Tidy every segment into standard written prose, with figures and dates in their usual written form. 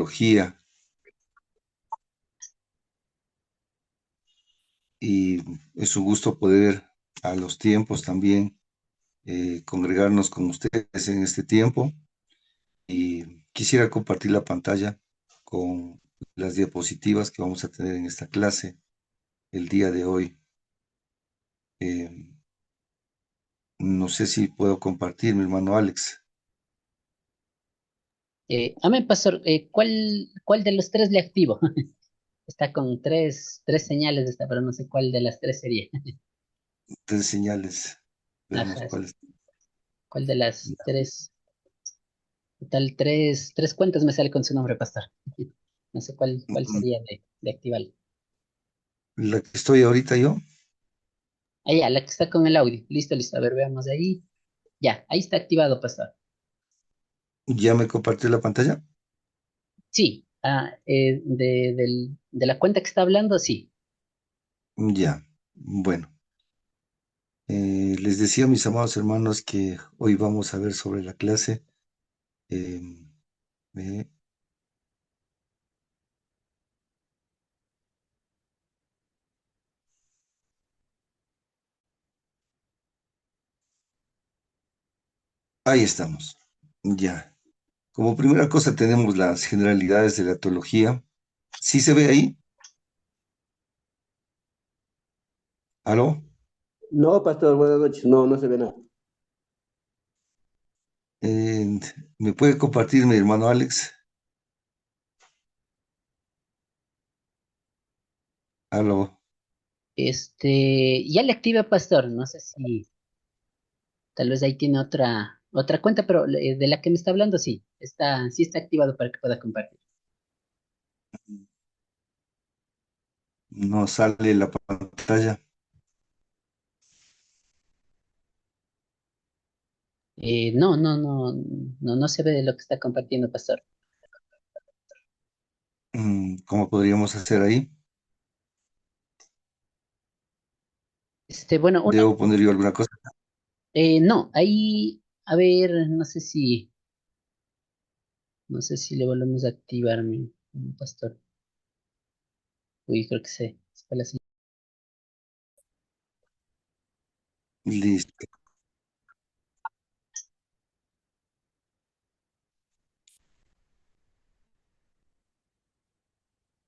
teología, y es un gusto poder a los tiempos también congregarnos con ustedes en este tiempo, y quisiera compartir la pantalla con las diapositivas que vamos a tener en esta clase el día de hoy. Eh, no sé si puedo compartir, mi hermano Alex. Amén, pastor. ¿Cuál de los tres le activo? Está con tres señales, está, pero no sé cuál de las tres sería. Tres señales. Veamos Ajá, cuáles. ¿cuál de las tres? Tal, tres cuentas me sale con su nombre, pastor. No sé cuál sería de activar. La que estoy ahorita yo, Ah, ya, la que está con el audio. Listo, listo. A ver, veamos ahí. Ya, ahí está activado, pastor. ya me compartió la pantalla. Sí, de la cuenta que está hablando, sí. Ya, bueno. Les decía, mis amados hermanos, que hoy vamos a ver sobre la clase. eh, eh, ahí estamos. Ya. Como primera cosa tenemos las generalidades de la teología. ¿Sí se ve ahí? ¿Aló? No, pastor, buenas noches. No, no se ve nada. Eh, ¿Me puede compartir mi hermano Alex? ¿Aló? Ya le activa, pastor. No sé si tal vez ahí tiene otra cuenta, pero de la que me está hablando, sí. Sí está activado para que pueda compartir. No sale la pantalla. No se ve de lo que está compartiendo, pastor. ¿Cómo podríamos hacer ahí? Bueno, ¿Debo poner yo alguna cosa? no, ahí, a ver, no sé si le volvemos a activar, mi pastor. Uy, creo que se fue la señal. Listo.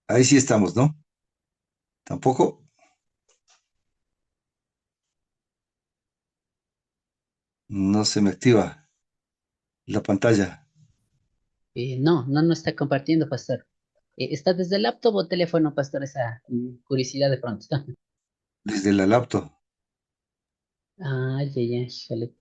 Ahí sí estamos, ¿no? ¿Tampoco? No se me activa la pantalla. No está compartiendo, pastor. ¿Está desde el laptop o teléfono, pastor? Esa curiosidad de pronto. Desde la laptop. Ah, ya, híjole.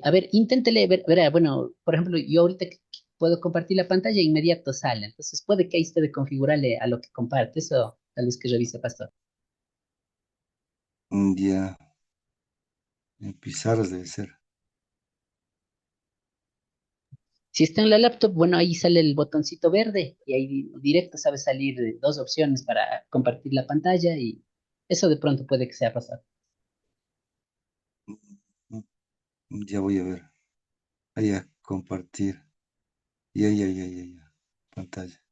A ver, inténtele verá, bueno, por ejemplo, yo ahorita que puedo compartir la pantalla, inmediato sale. Entonces puede que ahí esté de configurarle a lo que comparte. Eso tal vez que revise, pastor. Ya, en pizarras debe ser. Si está en la laptop, bueno, ahí sale el botoncito verde y ahí directo sabe salir dos opciones para compartir la pantalla y eso de pronto puede que sea pasado. Ya voy a ver. Ahí a compartir. Ya. Pantalla.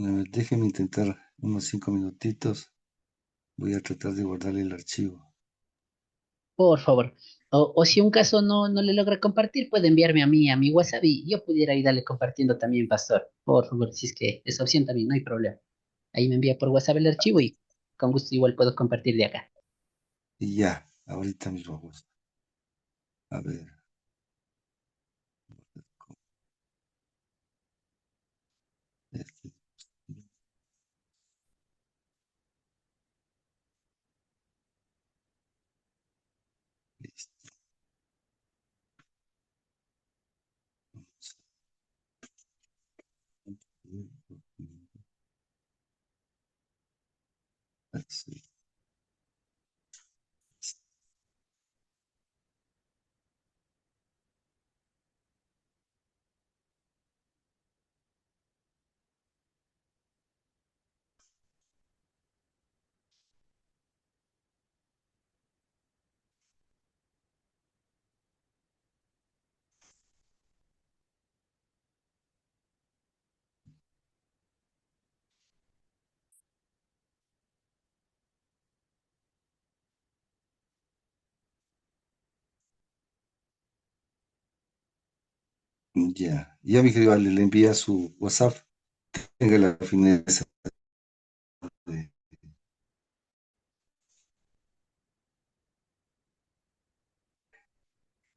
A ver, déjenme intentar unos 5 minutitos. Voy a tratar de guardarle el archivo. Por favor. O si un caso no le logra compartir, puede enviarme a mí, a mi WhatsApp y yo pudiera ayudarle compartiendo también, pastor. Por favor, si es que esa opción también, no hay problema. Ahí me envía por WhatsApp el archivo y con gusto igual puedo compartir de acá. Y ya, ahorita mismo vamos. A ver. este, Ya mi querido Ale, le envía su WhatsApp. Tenga la fineza de...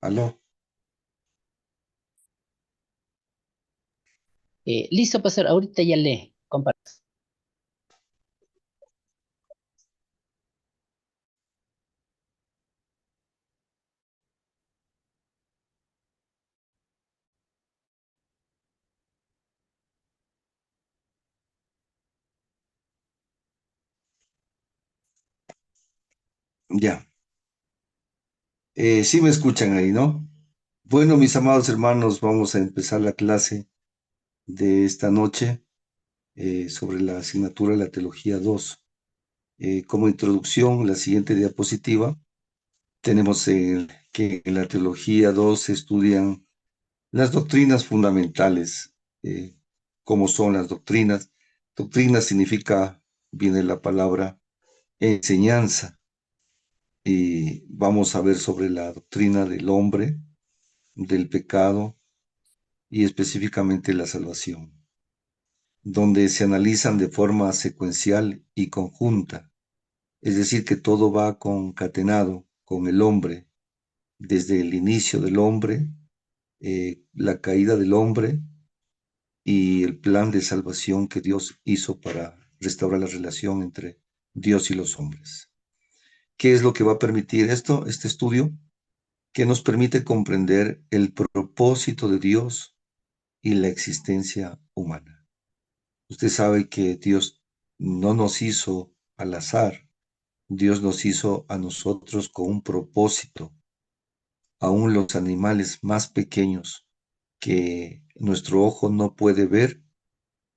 ¿Aló? Listo, pastor, ahorita ya le comparto. Ya. Sí me escuchan ahí, ¿no? Bueno, mis amados hermanos, vamos a empezar la clase de esta noche sobre la asignatura de la Teología 2. Como introducción, la siguiente diapositiva, tenemos que en la Teología 2 se estudian las doctrinas fundamentales. ¿Cómo son las doctrinas? Doctrina significa, viene la palabra enseñanza, y vamos a ver sobre la doctrina del hombre, del pecado y específicamente la salvación, donde se analizan de forma secuencial y conjunta, es decir, que todo va concatenado con el hombre, desde el inicio del hombre, la caída del hombre y el plan de salvación que Dios hizo para restaurar la relación entre Dios y los hombres. ¿Qué es lo que va a permitir esto, este estudio? Que nos permite comprender el propósito de Dios y la existencia humana. Usted sabe que Dios no nos hizo al azar, Dios nos hizo a nosotros con un propósito. Aún los animales más pequeños que nuestro ojo no puede ver,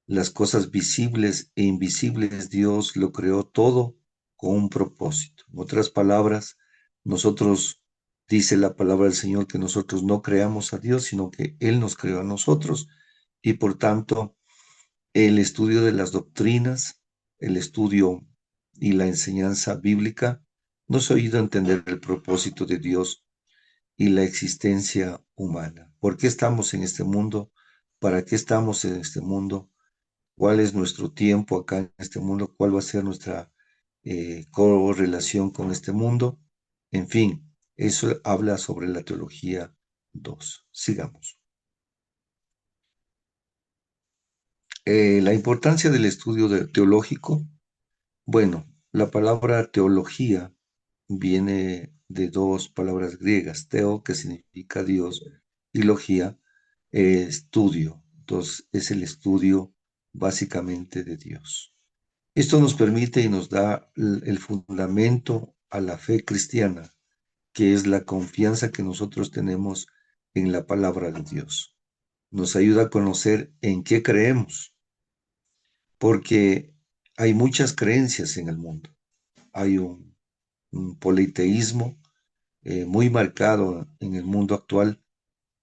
las cosas visibles e invisibles, Dios lo creó todo con un propósito. En otras palabras, nosotros, dice la palabra del Señor, que nosotros no creamos a Dios, sino que Él nos creó a nosotros. Y por tanto, el estudio de las doctrinas, el estudio y la enseñanza bíblica nos ayuda a entender el propósito de Dios y la existencia humana. ¿Por qué estamos en este mundo? ¿Para qué estamos en este mundo? ¿Cuál es nuestro tiempo acá en este mundo? ¿Cuál va a ser nuestra correlación con este mundo? En fin, eso habla sobre la teología 2. Sigamos. La importancia del estudio teológico. Bueno, la palabra teología viene de dos palabras griegas, teo, que significa Dios, y logía, estudio. Entonces, es el estudio básicamente de Dios. Esto nos permite y nos da el fundamento a la fe cristiana, que es la confianza que nosotros tenemos en la palabra de Dios. Nos ayuda a conocer en qué creemos, porque hay muchas creencias en el mundo. Hay un politeísmo muy marcado en el mundo actual,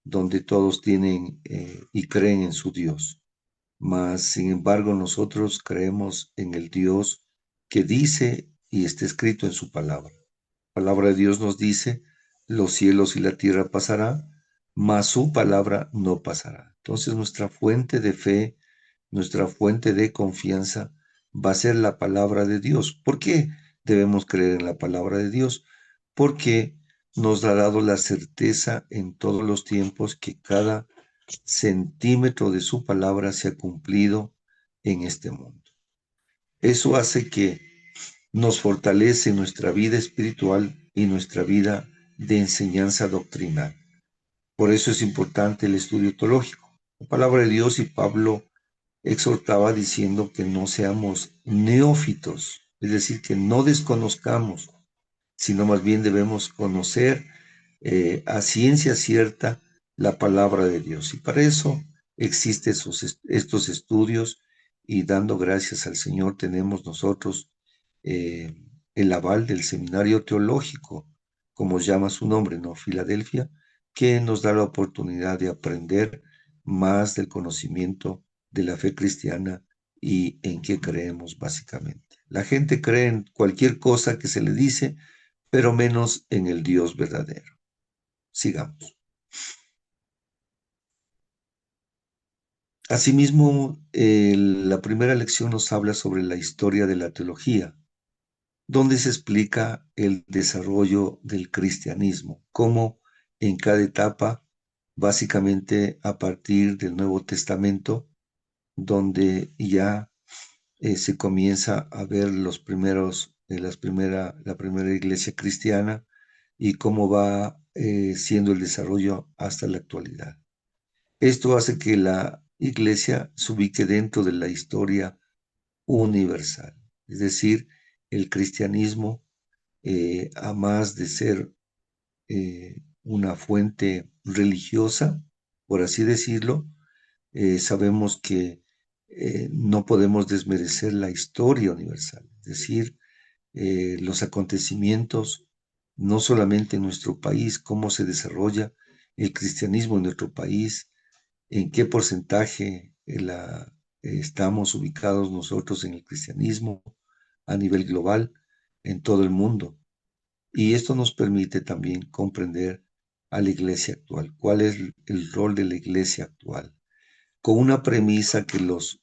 donde todos tienen y creen en su Dios. Mas, sin embargo, nosotros creemos en el Dios que dice y está escrito en su palabra. La palabra de Dios nos dice, los cielos y la tierra pasará, mas su palabra no pasará. Entonces, nuestra fuente de fe, nuestra fuente de confianza va a ser la palabra de Dios. ¿Por qué debemos creer en la palabra de Dios? Porque nos ha dado la certeza en todos los tiempos que cada centímetro de su palabra se ha cumplido en este mundo. Eso hace que nos fortalece nuestra vida espiritual y nuestra vida de enseñanza doctrinal. Por eso es importante el estudio teológico. La palabra de Dios, y Pablo exhortaba diciendo que no seamos neófitos, es decir, que no desconozcamos, sino más bien debemos conocer a ciencia cierta la palabra de Dios. Y para eso existen estos estudios, y dando gracias al Señor tenemos nosotros eh, el aval del Seminario Teológico, como llama su nombre, ¿no? Filadelfia, que nos da la oportunidad de aprender más del conocimiento de la fe cristiana y en qué creemos básicamente. La gente cree en cualquier cosa que se le dice, pero menos en el Dios verdadero. Sigamos. Asimismo, la primera lección nos habla sobre la historia de la teología, donde se explica el desarrollo del cristianismo, cómo en cada etapa, básicamente a partir del Nuevo Testamento, donde ya se comienza a ver los primeros, la primera iglesia cristiana y cómo va siendo el desarrollo hasta la actualidad. Esto hace que la iglesia se ubique dentro de la historia universal, es decir, el cristianismo, a más de ser una fuente religiosa, por así decirlo, sabemos que no podemos desmerecer la historia universal, es decir, los acontecimientos, no solamente en nuestro país, cómo se desarrolla el cristianismo en nuestro país, en qué porcentaje estamos ubicados nosotros en el cristianismo a nivel global, en todo el mundo. Y esto nos permite también comprender a la iglesia actual, cuál es el rol de la iglesia actual, con una premisa que los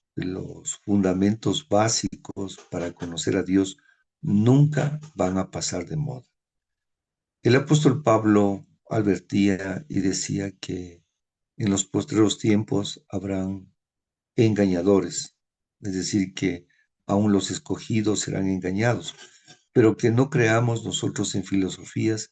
fundamentos básicos para conocer a Dios nunca van a pasar de moda. El apóstol Pablo advertía y decía que en los postreros tiempos habrán engañadores, es decir, que aún los escogidos serán engañados, pero que no creamos nosotros en filosofías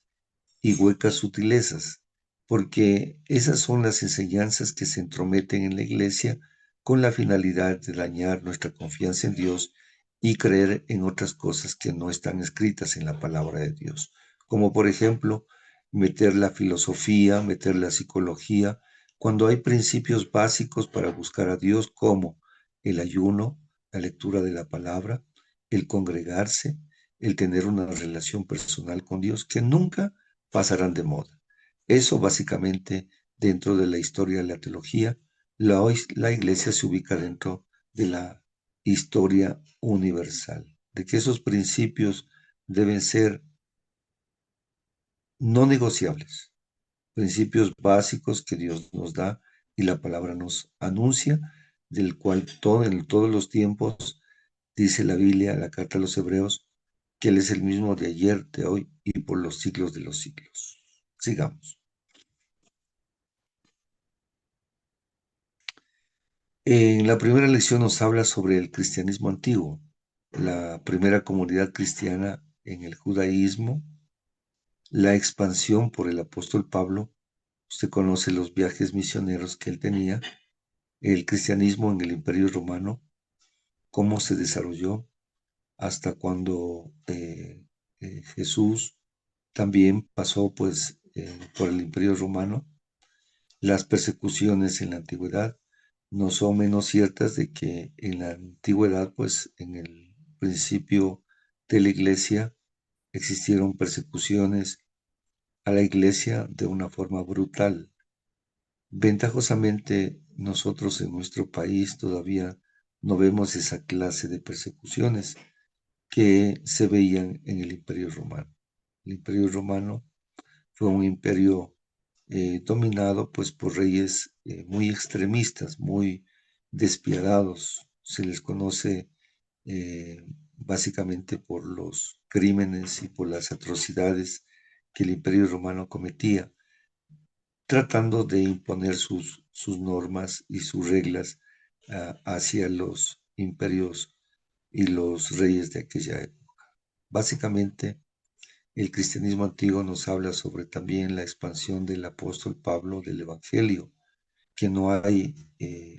y huecas sutilezas, porque esas son las enseñanzas que se entrometen en la iglesia con la finalidad de dañar nuestra confianza en Dios y creer en otras cosas que no están escritas en la palabra de Dios, como por ejemplo meter la filosofía, meter la psicología, cuando hay principios básicos para buscar a Dios como el ayuno, la lectura de la palabra, el congregarse, el tener una relación personal con Dios, que nunca pasarán de moda. Eso básicamente dentro de la historia de la teología, la iglesia se ubica dentro de la historia universal, de que esos principios deben ser no negociables, principios básicos que Dios nos da y la palabra nos anuncia, del cual en todos los tiempos, dice la Biblia, la carta a los Hebreos, que Él es el mismo de ayer, de hoy y por los siglos de los siglos. Sigamos. En la primera lección nos habla sobre el cristianismo antiguo, la primera comunidad cristiana en el judaísmo, la expansión por el apóstol Pablo. Usted conoce los viajes misioneros que él tenía, el cristianismo en el Imperio Romano, cómo se desarrolló hasta cuando Jesús también pasó pues por el Imperio Romano. Las persecuciones en la antigüedad no son menos ciertas de que en la antigüedad, pues en el principio de la iglesia existieron persecuciones a la iglesia de una forma brutal. Ventajosamente, nosotros en nuestro país todavía no vemos esa clase de persecuciones que se veían en el Imperio Romano. El Imperio Romano fue un imperio dominado pues por reyes muy extremistas, muy despiadados. Se les conoce básicamente por los crímenes y por las atrocidades que el Imperio Romano cometía, tratando de imponer sus normas y sus reglas hacia los imperios y los reyes de aquella época. Básicamente, el cristianismo antiguo nos habla sobre también la expansión del apóstol Pablo del Evangelio, que no hay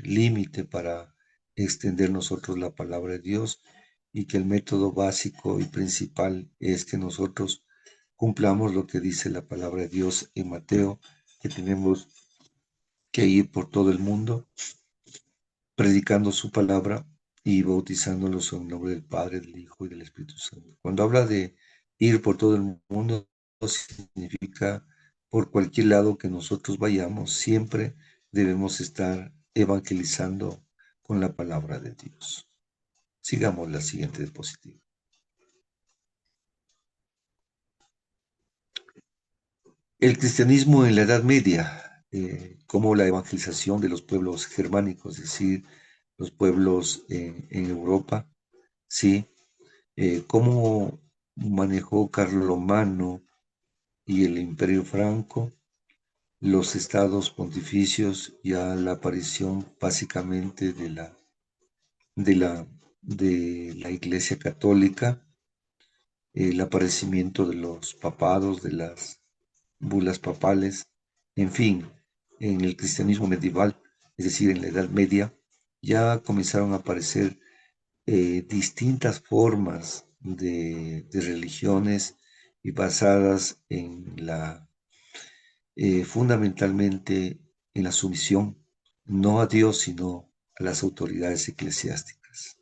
límite para extender nosotros la palabra de Dios y que el método básico y principal es que nosotros cumplamos lo que dice la palabra de Dios en Mateo, que tenemos que ir por todo el mundo predicando su palabra y bautizándolos en el nombre del Padre, del Hijo y del Espíritu Santo. Cuando habla de ir por todo el mundo, significa por cualquier lado que nosotros vayamos, siempre debemos estar evangelizando con la palabra de Dios. Sigamos la siguiente diapositiva. El cristianismo en la Edad Media. cómo la evangelización de los pueblos germánicos, es decir, los pueblos en Europa, ¿sí? Cómo manejó Carlomagno y el Imperio Franco los estados pontificios, ya la aparición básicamente de la, de la Iglesia Católica, el aparecimiento de los papados, de las bulas papales, en fin, en el cristianismo medieval, es decir, en la Edad Media, ya comenzaron a aparecer distintas formas de religiones y basadas en fundamentalmente en la sumisión, no a Dios, sino a las autoridades eclesiásticas.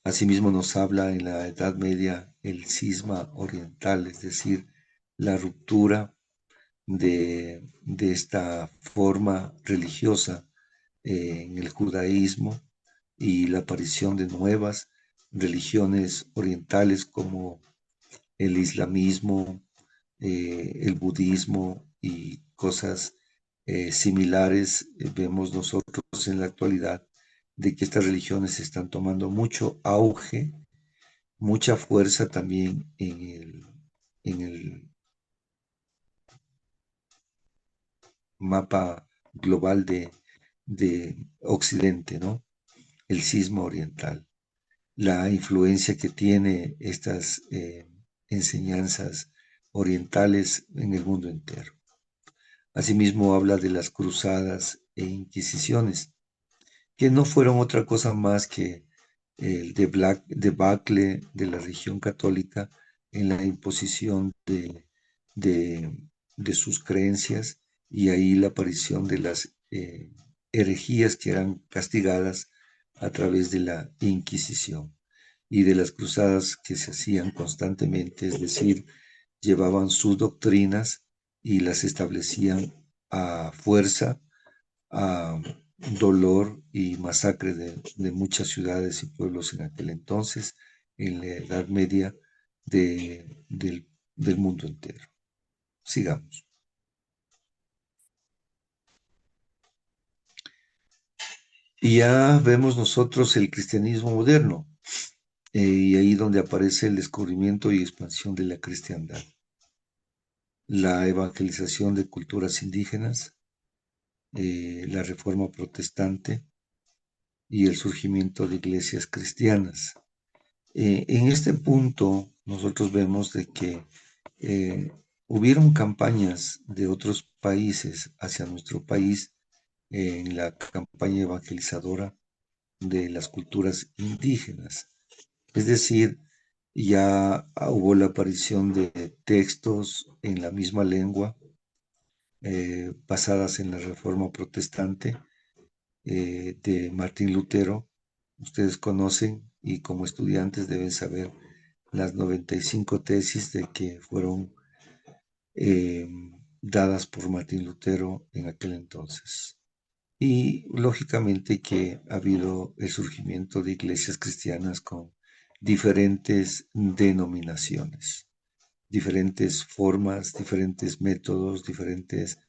Asimismo nos habla en la Edad Media el cisma oriental, es decir, la ruptura de esta forma religiosa en el judaísmo y la aparición de nuevas religiones orientales como el islamismo, el budismo y cosas similares. Vemos nosotros en la actualidad de que estas religiones están tomando mucho auge, mucha fuerza también en el mapa global de Occidente, ¿no? El cisma oriental, la influencia que tiene estas enseñanzas orientales en el mundo entero. Asimismo habla de las cruzadas e inquisiciones, que no fueron otra cosa más que el debacle de la religión católica en la imposición de, de sus creencias y ahí la aparición de las herejías que eran castigadas a través de la Inquisición y de las cruzadas que se hacían constantemente, es decir, llevaban sus doctrinas y las establecían a fuerza, a dolor y masacre de muchas ciudades y pueblos en aquel entonces, en la Edad Media del mundo entero. Sigamos. Y ya vemos nosotros el cristianismo moderno, y ahí donde aparece el descubrimiento y expansión de la cristiandad, la evangelización de culturas indígenas, la reforma protestante y el surgimiento de iglesias cristianas. En este punto nosotros vemos de que hubieron campañas de otros países hacia nuestro país en la campaña evangelizadora de las culturas indígenas. Es decir, ya hubo la aparición de textos en la misma lengua basadas en la Reforma Protestante de Martín Lutero. Ustedes conocen y como estudiantes deben saber las 95 tesis de que fueron eh, dadas por Martín Lutero en aquel entonces. Y lógicamente que ha habido el surgimiento de iglesias cristianas con diferentes denominaciones, diferentes formas, diferentes métodos, diferentes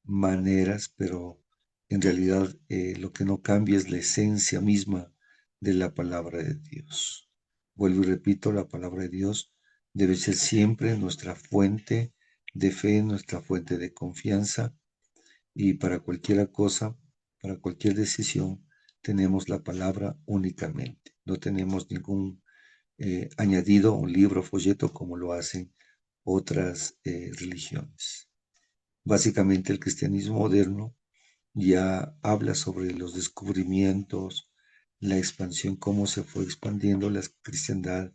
maneras, pero en realidad lo que no cambia es la esencia misma de la palabra de Dios. Vuelvo y repito, la palabra de Dios debe ser siempre nuestra fuente de fe, nuestra fuente de confianza, y para cualquier cosa, para cualquier decisión, tenemos la palabra únicamente. No tenemos ningún añadido, un libro, folleto, como lo hacen otras religiones. Básicamente el cristianismo moderno ya habla sobre los descubrimientos, la expansión, cómo se fue expandiendo la cristiandad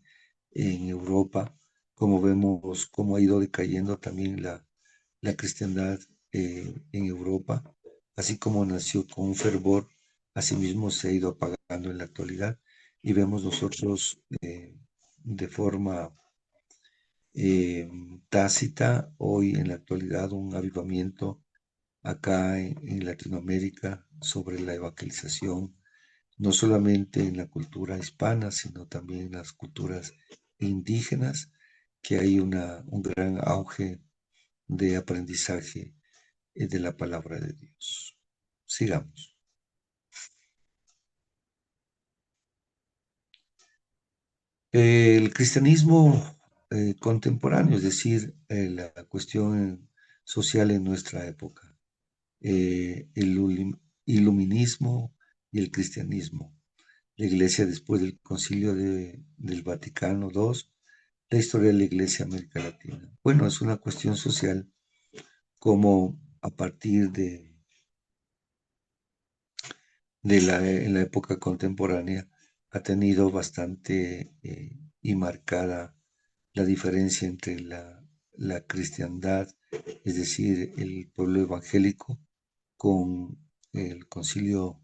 en Europa, como vemos cómo ha ido decayendo también la cristiandad en Europa, así como nació con un fervor, asimismo se ha ido apagando en la actualidad y vemos nosotros de forma tácita hoy en la actualidad un avivamiento acá en Latinoamérica sobre la evangelización, no solamente en la cultura hispana, sino también en las culturas indígenas, que hay un gran auge de aprendizaje de la palabra de Dios. Sigamos. El cristianismo contemporáneo, es decir, la cuestión social en nuestra época, el iluminismo y el cristianismo, la iglesia después del concilio del Vaticano II, la historia de la iglesia en América Latina. Bueno, es una cuestión social como a partir en la época contemporánea ha tenido bastante y marcada la diferencia entre la cristiandad, es decir, el pueblo evangélico, con el Concilio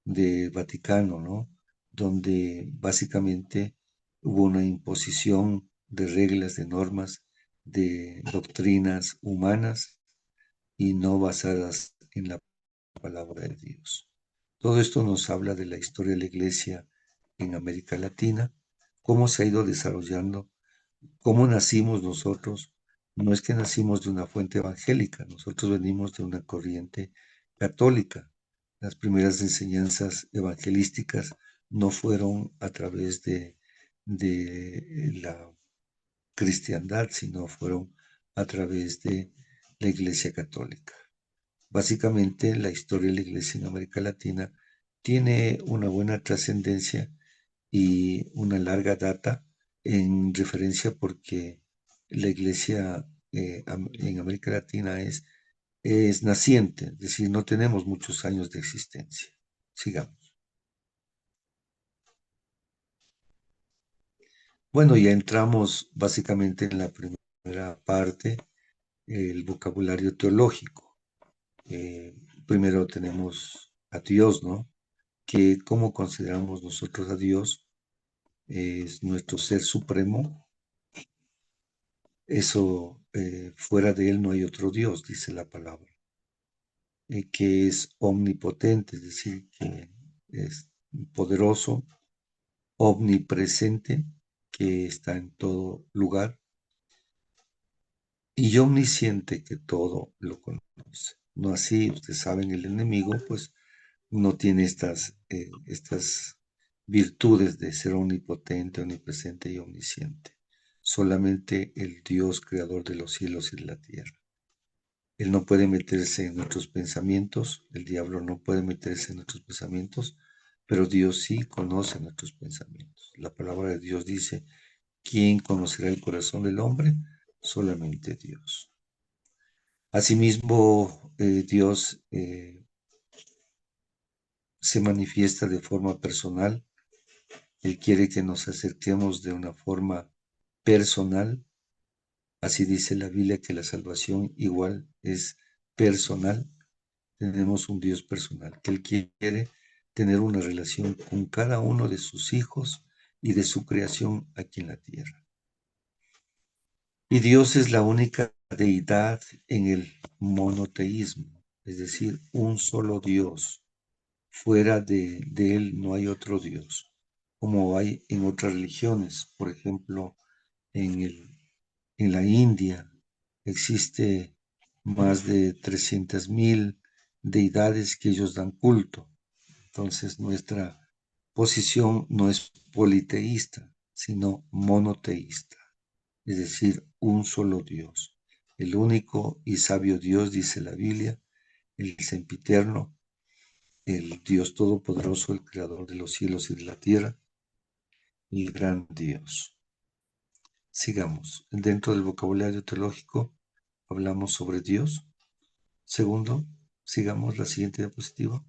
de Vaticano, ¿no? Donde básicamente hubo una imposición de reglas, de normas, de doctrinas humanas y no basadas en la palabra de Dios. Todo esto nos habla de la historia de la iglesia en América Latina, cómo se ha ido desarrollando, cómo nacimos nosotros. No es que nacimos de una fuente evangélica, nosotros venimos de una corriente católica. Las primeras enseñanzas evangelísticas no fueron a través de la cristiandad, sino fueron a través de la Iglesia Católica. Básicamente, la historia de la Iglesia en América Latina tiene una buena trascendencia y una larga data en referencia porque la Iglesia en América Latina es naciente, es decir, no tenemos muchos años de existencia. Sigamos. Bueno, ya entramos básicamente en la primera parte, el vocabulario teológico. Primero tenemos a Dios, ¿no? Que cómo consideramos nosotros a Dios, es nuestro ser supremo. Eso, fuera de él no hay otro Dios, dice la palabra, que es omnipotente, es decir, que es poderoso, omnipresente, que está en todo lugar, y omnisciente, que todo lo conoce. No así, ustedes saben, el enemigo, pues, no tiene estas virtudes de ser omnipotente, omnipresente y omnisciente. Solamente el Dios creador de los cielos y de la tierra. Él no puede meterse en nuestros pensamientos, el diablo no puede meterse en nuestros pensamientos, pero Dios sí conoce nuestros pensamientos. La palabra de Dios dice, ¿quién conocerá el corazón del hombre? Solamente Dios. Asimismo, Dios se manifiesta de forma personal. Él quiere que nos acerquemos de una forma personal. Así dice la Biblia que la salvación igual es personal. Tenemos un Dios personal, que Él quiere tener una relación con cada uno de sus hijos y de su creación aquí en la tierra. Y Dios es la única deidad en el monoteísmo, es decir, un solo Dios. Fuera de Él no hay otro Dios, como hay en otras religiones. Por ejemplo, en la India existe más de 300,000 deidades que ellos dan culto. Entonces nuestra posición no es politeísta, sino monoteísta, es decir, un solo Dios. El único y sabio Dios, dice la Biblia, el sempiterno, el Dios todopoderoso, el creador de los cielos y de la tierra, el gran Dios. Sigamos. Dentro del vocabulario teológico hablamos sobre Dios. Segundo, sigamos la siguiente diapositiva.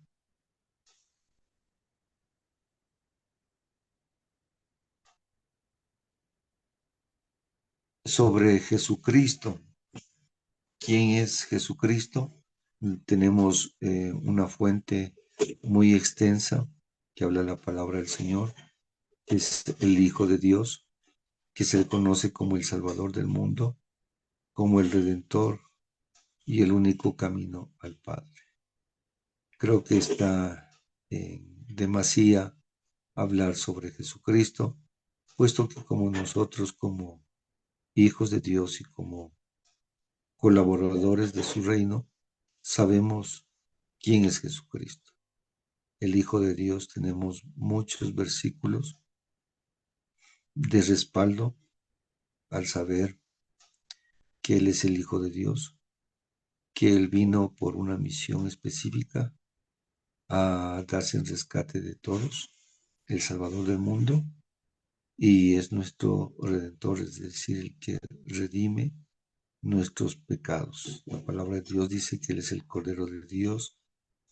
Sobre Jesucristo. ¿Quién es Jesucristo? Tenemos una fuente muy extensa que habla la palabra del Señor, que es el Hijo de Dios, que se le conoce como el Salvador del mundo, como el Redentor y el único camino al Padre. Creo que está en demasía hablar sobre Jesucristo, puesto que como nosotros, como hijos de Dios y como colaboradores de su reino, sabemos quién es Jesucristo, el Hijo de Dios. Tenemos muchos versículos de respaldo al saber que Él es el Hijo de Dios, que Él vino por una misión específica a darse en rescate de todos, el Salvador del mundo, y es nuestro Redentor, es decir, el que redime nuestros pecados. La palabra de Dios dice que Él es el Cordero de Dios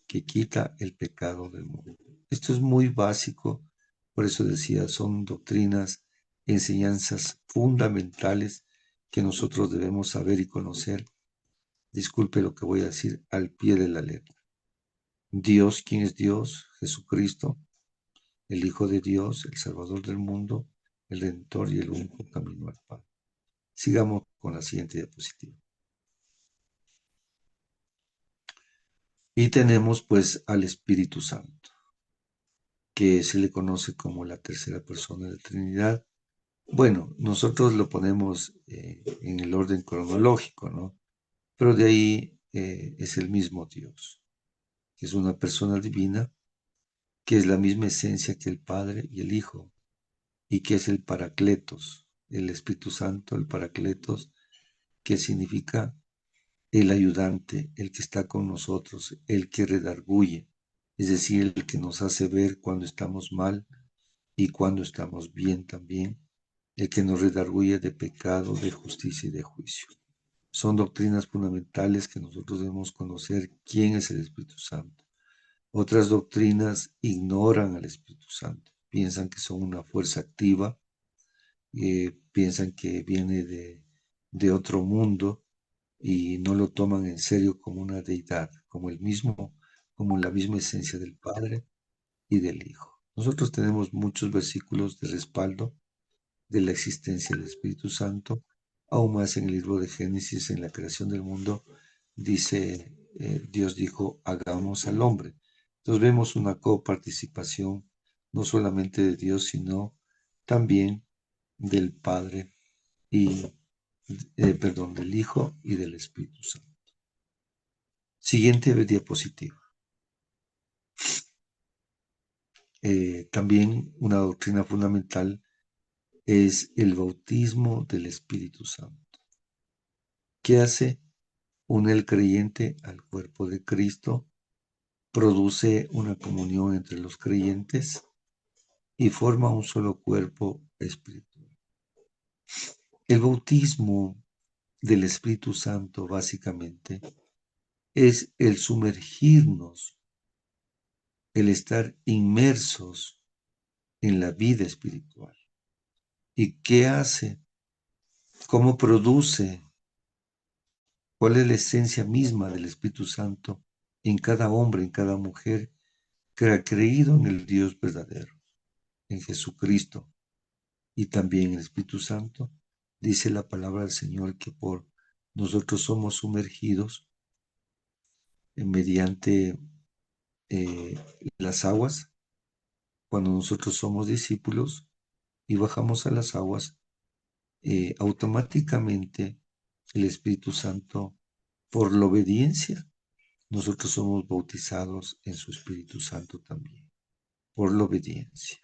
que quita el pecado del mundo. Esto es muy básico, por eso decía, son doctrinas, enseñanzas fundamentales que nosotros debemos saber y conocer. Disculpe lo que voy a decir al pie de la letra. Dios, ¿quién es Dios? Jesucristo, el Hijo de Dios, el Salvador del mundo, el Redentor y el único camino al Padre. Sigamos con la siguiente diapositiva. Y tenemos pues al Espíritu Santo, que se le conoce como la tercera persona de la Trinidad. Bueno, nosotros lo ponemos en el orden cronológico, ¿no? Pero de ahí es el mismo Dios, que es una persona divina, que es la misma esencia que el Padre y el Hijo, y que es el Paracletos, el Espíritu Santo, el Paracletos, que significa el ayudante, el que está con nosotros, el que redarguye, es decir, el que nos hace ver cuando estamos mal y cuando estamos bien también, el que nos redarguye de pecado, de justicia y de juicio. Son doctrinas fundamentales que nosotros debemos conocer quién es el Espíritu Santo. Otras doctrinas ignoran al Espíritu Santo, piensan que son una fuerza activa, piensan que viene de otro mundo y no lo toman en serio como una deidad, como como la misma esencia del Padre y del Hijo. Nosotros tenemos muchos versículos de respaldo de la existencia del Espíritu Santo, aún más en el libro de Génesis, en la creación del mundo, dice, Dios dijo, hagamos al hombre. Entonces vemos una coparticipación no solamente de Dios, sino también del Padre y, del Hijo y del Espíritu Santo. Siguiente diapositiva. También una doctrina fundamental es el bautismo del Espíritu Santo. ¿Qué hace? Une el creyente al cuerpo de Cristo, produce una comunión entre los creyentes y forma un solo cuerpo espiritual. El bautismo del Espíritu Santo básicamente es el sumergirnos, el estar inmersos en la vida espiritual. ¿Y qué hace? ¿Cómo produce? ¿Cuál es la esencia misma del Espíritu Santo en cada hombre, en cada mujer que ha creído en el Dios verdadero, en Jesucristo y también el Espíritu Santo? Dice la palabra del Señor que por nosotros somos sumergidos mediante las aguas, cuando nosotros somos discípulos y bajamos a las aguas, automáticamente el Espíritu Santo, por la obediencia, nosotros somos bautizados en su Espíritu Santo también, por la obediencia.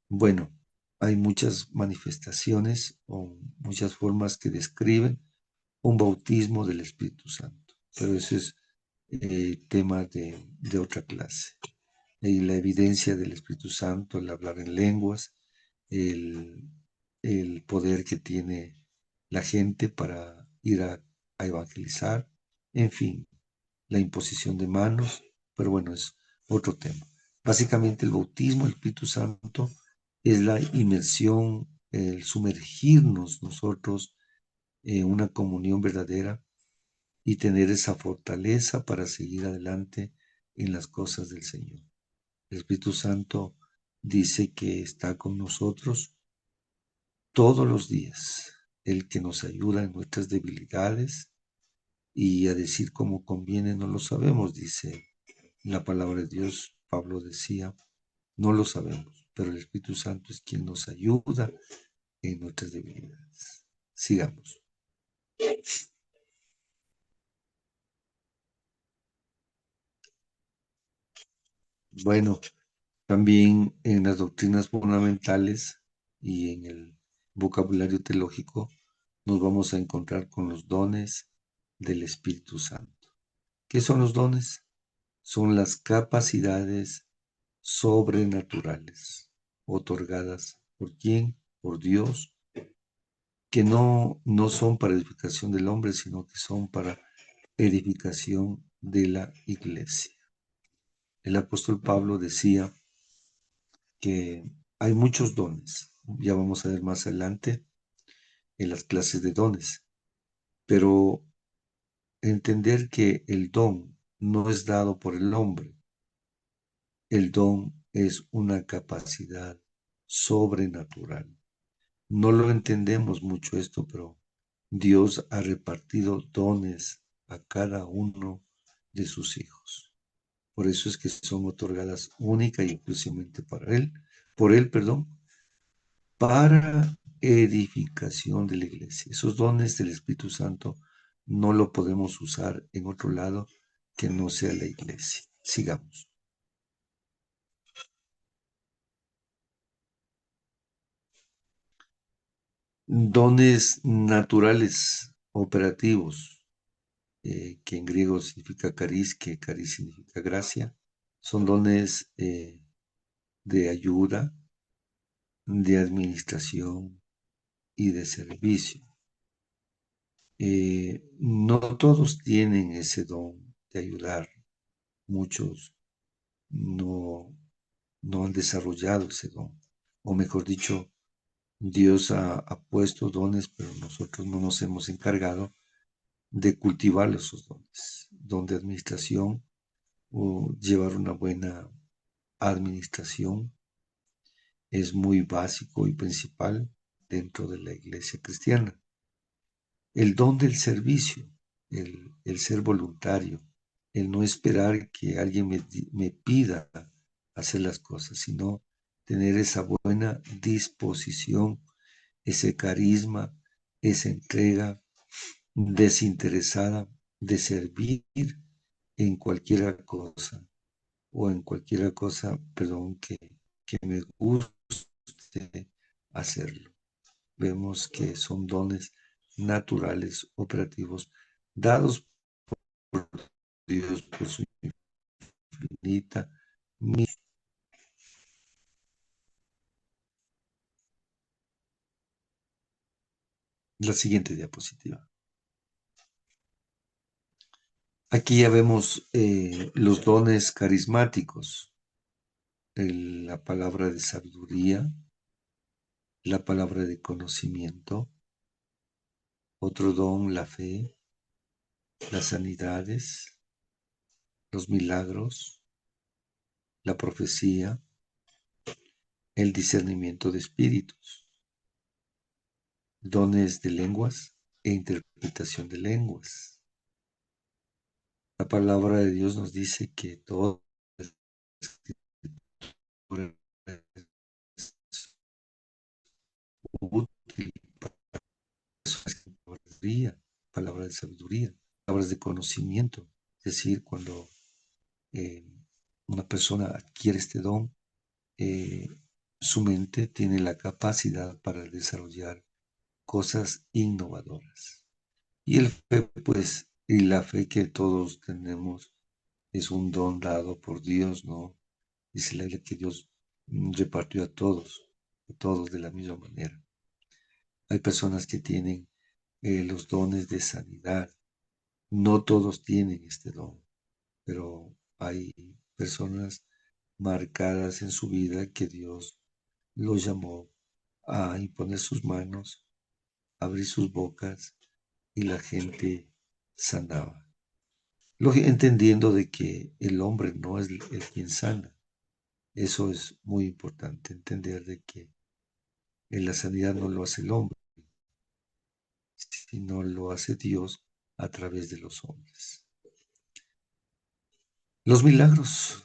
Bueno, hay muchas manifestaciones o muchas formas que describen un bautismo del Espíritu Santo, pero ese es tema de otra clase. Y la evidencia del Espíritu Santo, el hablar en lenguas, el, el poder que tiene la gente para ir a evangelizar, en fin, la imposición de manos, pero bueno, es otro tema. Básicamente el bautismo del Espíritu Santo es la inmersión, el sumergirnos nosotros en una comunión verdadera y tener esa fortaleza para seguir adelante en las cosas del Señor. El Espíritu Santo dice que está con nosotros todos los días, el que nos ayuda en nuestras debilidades y a decir como conviene no lo sabemos, dice la palabra de Dios. Pablo decía, no lo sabemos, pero el Espíritu Santo es quien nos ayuda en nuestras debilidades. Sigamos. Bueno, también en las doctrinas fundamentales y en el vocabulario teológico nos vamos a encontrar con los dones del Espíritu Santo. ¿Qué son los dones? Son las capacidades sobrenaturales otorgadas por quién, por Dios, que no son para edificación del hombre, sino que son para edificación de la iglesia. El apóstol Pablo decía que hay muchos dones, ya vamos a ver más adelante en las clases de dones, pero entender que el don no es dado por el hombre, el don es una capacidad sobrenatural. No lo entendemos mucho esto, pero Dios ha repartido dones a cada uno de sus hijos. Por eso es que son otorgadas única y exclusivamente por él, para edificación de la iglesia. Esos dones del Espíritu Santo no lo podemos usar en otro lado que no sea la iglesia. Sigamos. Dones naturales operativos, que en griego significa caris, que caris significa gracia, son dones de ayuda, de administración y de servicio. No todos tienen ese don de ayudar, muchos no han desarrollado ese don, o mejor dicho, Dios ha puesto dones, pero nosotros no nos hemos encargado de cultivar esos dones, don de administración o llevar una buena administración es muy básico y principal dentro de la iglesia cristiana. El don del servicio, el ser voluntario, el no esperar que alguien me pida hacer las cosas, sino tener esa buena disposición, ese carisma, esa entrega desinteresada de servir en cualquier cosa, o en cualquier cosa, perdón, que me guste hacerlo. Vemos que son dones naturales, operativos, dados por Dios por su infinita misericordia. La siguiente diapositiva. Aquí ya vemos los dones carismáticos, la palabra de sabiduría, la palabra de conocimiento, otro don, la fe, las sanidades, los milagros, la profecía, el discernimiento de espíritus, dones de lenguas e interpretación de lenguas. La palabra de Dios nos dice que todo es útil para palabra de sabiduría, palabras de conocimiento. Es decir, cuando una persona adquiere este don, su mente tiene la capacidad para desarrollar cosas innovadoras. Y el fe, pues, y la fe que todos tenemos es un don dado por Dios, ¿no? Dice la Biblia que Dios repartió a todos de la misma manera. Hay personas que tienen los dones de sanidad. No todos tienen este don, pero hay personas marcadas en su vida que Dios los llamó a imponer sus manos, abrir sus bocas y la gente sanaba. Entendiendo de que el hombre no es el quien sana. Eso es muy importante, entender de que en la sanidad no lo hace el hombre, sino lo hace Dios a través de los hombres. Los milagros,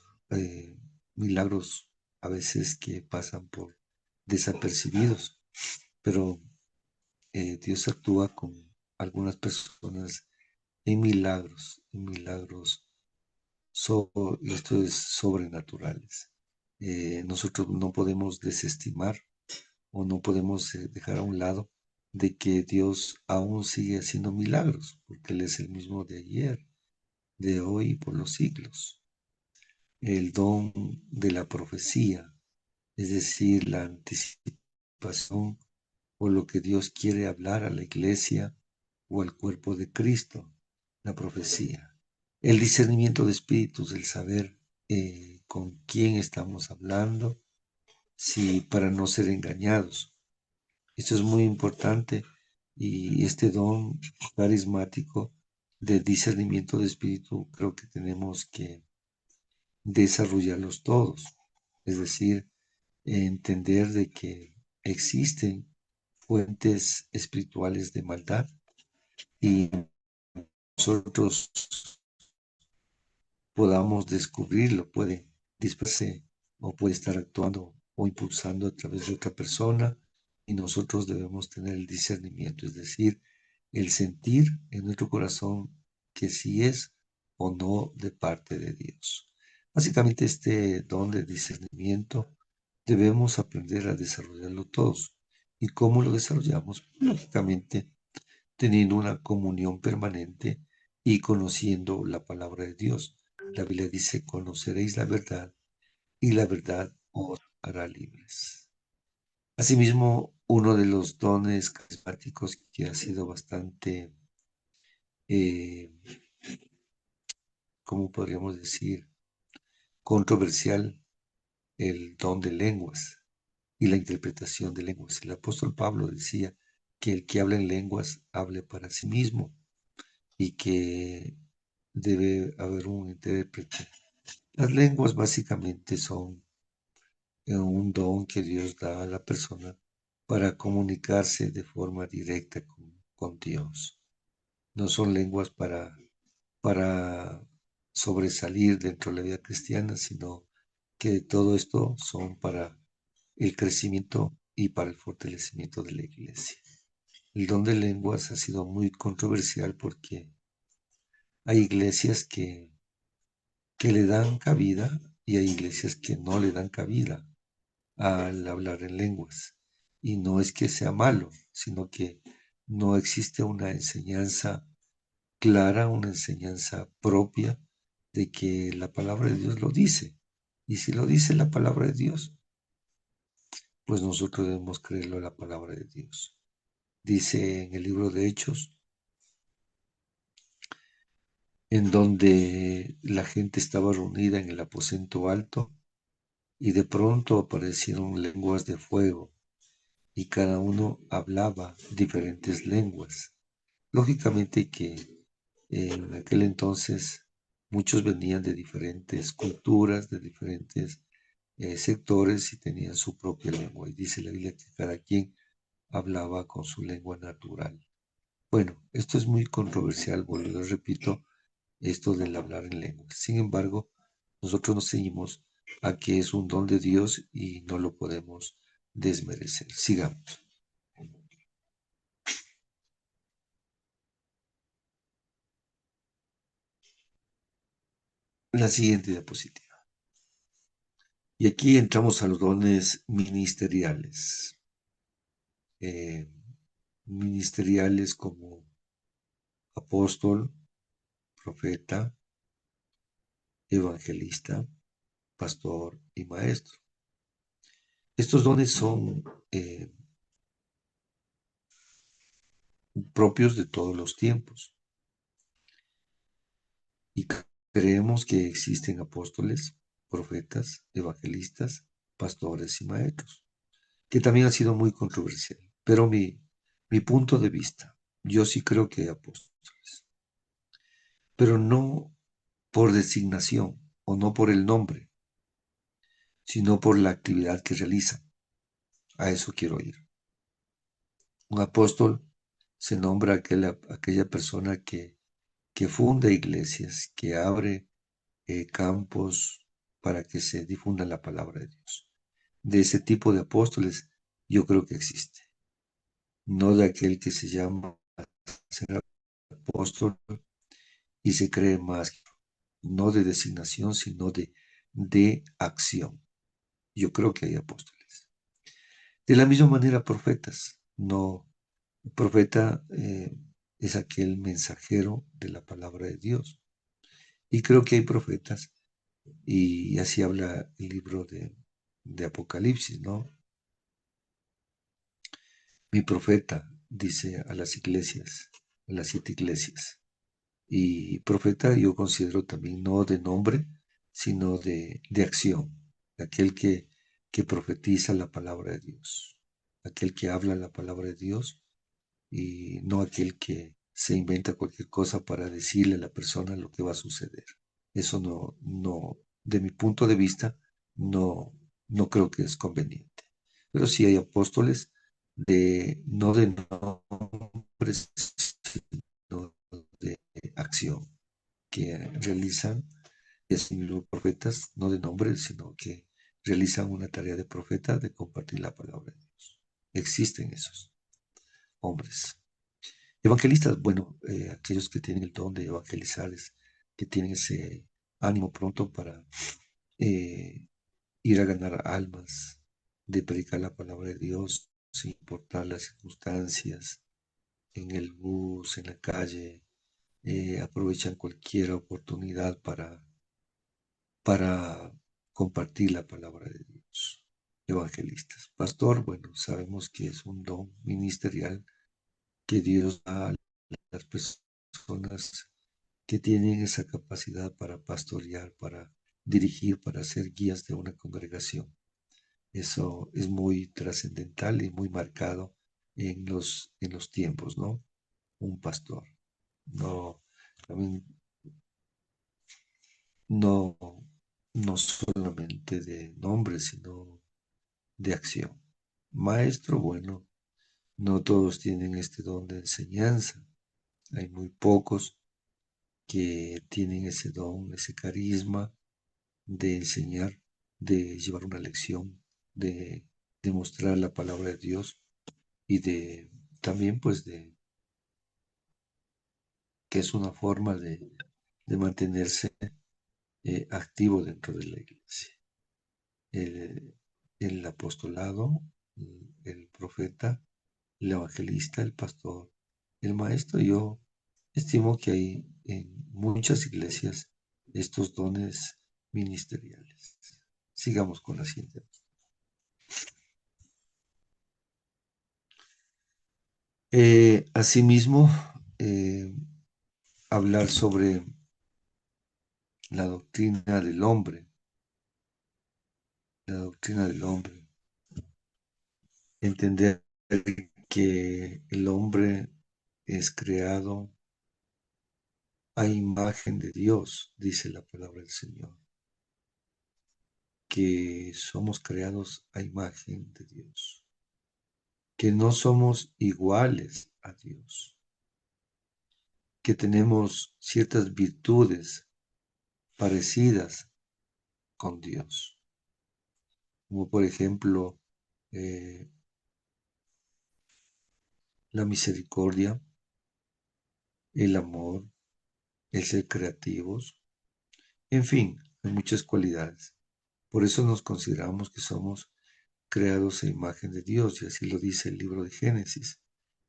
milagros a veces que pasan por desapercibidos, pero Dios actúa con algunas personas en milagros esto es sobrenaturales. Nosotros no podemos desestimar o no podemos dejar a un lado de que Dios aún sigue haciendo milagros, porque Él es el mismo de ayer, de hoy y por los siglos. El don de la profecía, es decir, la anticipación o lo que Dios quiere hablar a la iglesia o al cuerpo de Cristo, la profecía. El discernimiento de espíritus, el saber con quién estamos hablando, si para no ser engañados. Esto es muy importante y este don carismático de discernimiento de espíritu creo que tenemos que desarrollarlos todos. Es decir, entender de que existen fuentes espirituales de maldad y nosotros podamos descubrirlo, puede dispersarse o puede estar actuando o impulsando a través de otra persona y nosotros debemos tener el discernimiento, es decir, el sentir en nuestro corazón que sí es o no de parte de Dios. Básicamente este don de discernimiento debemos aprender a desarrollarlo todos. ¿Y cómo lo desarrollamos? Lógicamente teniendo una comunión permanente y conociendo la palabra de Dios. La Biblia dice, conoceréis la verdad y la verdad os hará libres. Asimismo, uno de los dones carismáticos que ha sido bastante, eh, ¿cómo podríamos decir?, controversial, el don de lenguas y la interpretación de lenguas. El apóstol Pablo decía que el que habla en lenguas hable para sí mismo y que debe haber un intérprete. Las lenguas básicamente son un don que Dios da a la persona para comunicarse de forma directa con Dios. No son lenguas para sobresalir dentro de la vida cristiana, sino que todo esto son para el crecimiento y para el fortalecimiento de la iglesia. El don de lenguas ha sido muy controversial porque hay iglesias que le dan cabida y hay iglesias que no le dan cabida al hablar en lenguas. Y no es que sea malo, sino que no existe una enseñanza clara, una enseñanza propia de que la palabra de Dios lo dice. Y si lo dice la palabra de Dios, pues nosotros debemos creerlo a la palabra de Dios. Dice en el libro de Hechos, en donde la gente estaba reunida en el aposento alto, y de pronto aparecieron lenguas de fuego, y cada uno hablaba diferentes lenguas. Lógicamente que en aquel entonces muchos venían de diferentes culturas, de diferentes sectores y tenían su propia lengua. Y dice la Biblia que cada quien hablaba con su lengua natural. Bueno, esto es muy controversial, vuelvo y repito, esto del hablar en lenguas. Sin embargo, nosotros nos ceñimos a que es un don de Dios y no lo podemos desmerecer. Sigamos. La siguiente diapositiva. Y aquí entramos a los dones ministeriales. Ministeriales como apóstol, profeta, evangelista, pastor y maestro. Estos dones son propios de todos los tiempos y creemos que existen apóstoles, profetas, evangelistas, pastores y maestros, que también ha sido muy controversial. Pero mi punto de vista, yo sí creo que hay apóstoles, pero no por designación o no por el nombre, sino por la actividad que realizan. A eso quiero ir. Un apóstol se nombra aquella persona que funda iglesias, que abre campos para que se difunda la palabra de Dios. De ese tipo de apóstoles yo creo que existe, no de aquel que se llama ser apóstol y se cree más. no de designación, sino de acción. Yo creo que hay apóstoles. De la misma manera, profetas. No, profeta es aquel mensajero de la palabra de Dios. Y creo que hay profetas, y así habla el libro de Apocalipsis, ¿no? Mi profeta, dice a las iglesias, a las 7 iglesias. Y profeta yo considero también no de nombre, sino de acción. Aquel que profetiza la palabra de Dios. Aquel que habla la palabra de Dios y no aquel que se inventa cualquier cosa para decirle a la persona lo que va a suceder. Eso no, de mi punto de vista, no creo que es conveniente. Pero sí hay apóstoles no de nombres, sino de acción, que realizan, es los profetas, no de nombre, sino que realizan una tarea de profeta de compartir la palabra de Dios. Existen esos hombres. Evangelistas, bueno, aquellos que tienen el don de evangelizar, que tienen ese ánimo pronto para ir a ganar almas, de predicar la palabra de Dios, sin importar las circunstancias, en el bus, en la calle, aprovechan cualquier oportunidad para compartir la palabra de Dios. Evangelistas. Pastor, bueno, sabemos que es un don ministerial que Dios da a las personas que tienen esa capacidad para pastorear, para dirigir, para ser guías de una congregación. Eso es muy trascendental y muy marcado en los tiempos, ¿no? Un pastor. No, también no, no solamente de nombre, sino de acción. Maestro, bueno, no todos tienen este don de enseñanza. Hay muy pocos que tienen ese don, ese carisma de enseñar, de llevar una lección, de demostrar la palabra de Dios y de también pues que es una forma de mantenerse activo dentro de la iglesia. El apostolado, el profeta, el evangelista, el pastor, el maestro, yo estimo que hay en muchas iglesias estos dones ministeriales. Sigamos con la siguiente. Asimismo, hablar sobre la doctrina del hombre, la doctrina del hombre, entender que el hombre es creado a imagen de Dios, dice la palabra del Señor, que somos creados a imagen de Dios, que no somos iguales a Dios, que tenemos ciertas virtudes parecidas con Dios, como por ejemplo la misericordia, el amor, el ser creativos, en fin, hay muchas cualidades. Por eso nos consideramos que somos creados a imagen de Dios, y así lo dice el libro de Génesis,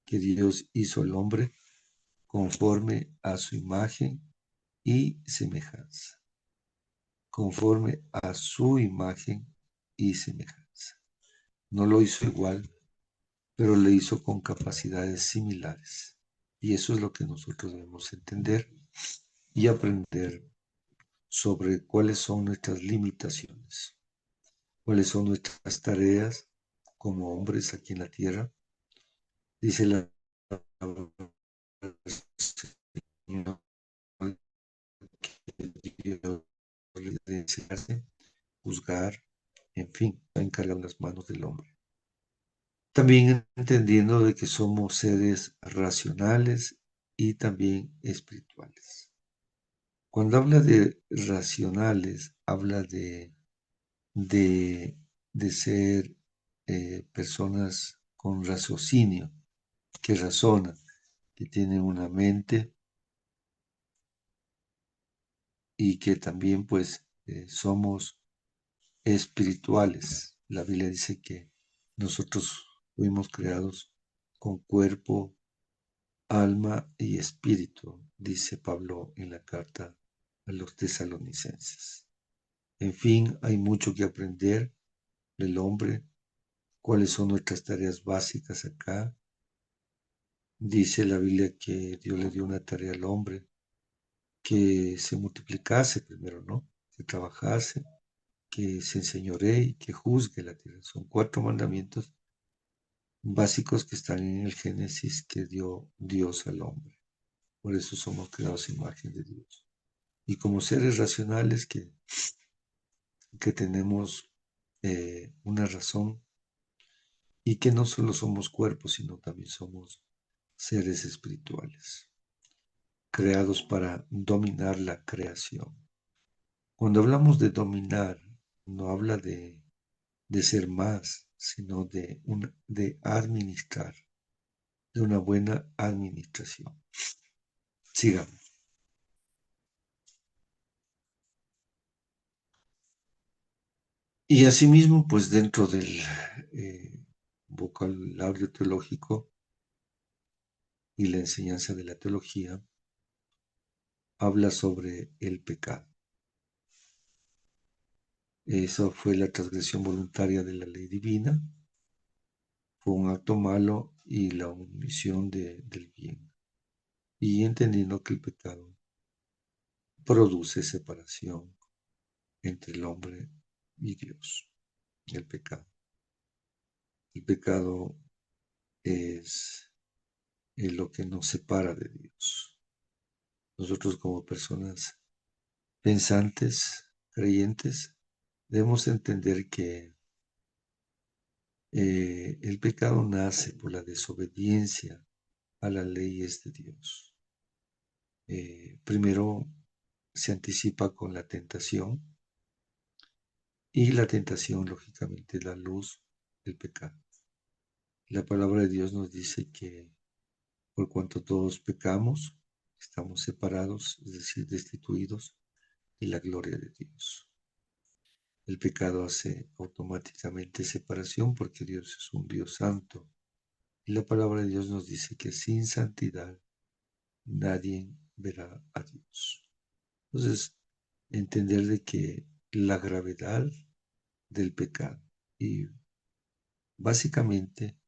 que Dios hizo al hombre conforme a su imagen y semejanza, conforme a su imagen y semejanza. No lo hizo igual, pero le hizo con capacidades similares. Y eso es lo que nosotros debemos entender y aprender sobre cuáles son nuestras limitaciones, cuáles son nuestras tareas como hombres aquí en la tierra. Dice la palabra del Señor que Dios le debe enseñarse, juzgar, en fin, encargar las manos del hombre. También entendiendo de que somos seres racionales y también espirituales. Cuando habla de racionales, habla de, de ser personas con raciocinio, que razonan, que tienen una mente y que también pues somos espirituales. La Biblia dice que nosotros fuimos creados con cuerpo, alma y espíritu, dice Pablo en la carta a los tesalonicenses. En fin, hay mucho que aprender del hombre, cuáles son nuestras tareas básicas acá. Dice la Biblia que Dios le dio una tarea al hombre, que se multiplicase primero, ¿no? Que trabajase, que se enseñoree y que juzgue la tierra. Son 4 mandamientos básicos que están en el Génesis que dio Dios al hombre. Por eso somos creados a imagen de Dios. Y como seres racionales que tenemos una razón y que no solo somos cuerpos, sino también somos seres espirituales, creados para dominar la creación. Cuando hablamos de dominar, no habla de ser más, sino de administrar, de una buena administración. Sigamos. Y asimismo, pues dentro del vocabulario teológico y la enseñanza de la teología, habla sobre el pecado. Eso fue la transgresión voluntaria de la ley divina, fue un acto malo y la omisión del bien. Y entendiendo que el pecado produce separación entre el hombre y Dios. El pecado. El pecado es lo que nos separa de Dios. Nosotros como personas pensantes, creyentes, debemos entender que el pecado nace por la desobediencia a las leyes de Dios. Primero se anticipa con la tentación y la tentación, lógicamente, es la luz del pecado. La palabra de Dios nos dice que por cuanto todos pecamos, estamos separados, es decir, destituidos de la gloria de Dios. El pecado hace automáticamente separación porque Dios es un Dios santo. Y la palabra de Dios nos dice que sin santidad nadie verá a Dios. Entonces, entender de que la gravedad del pecado y básicamente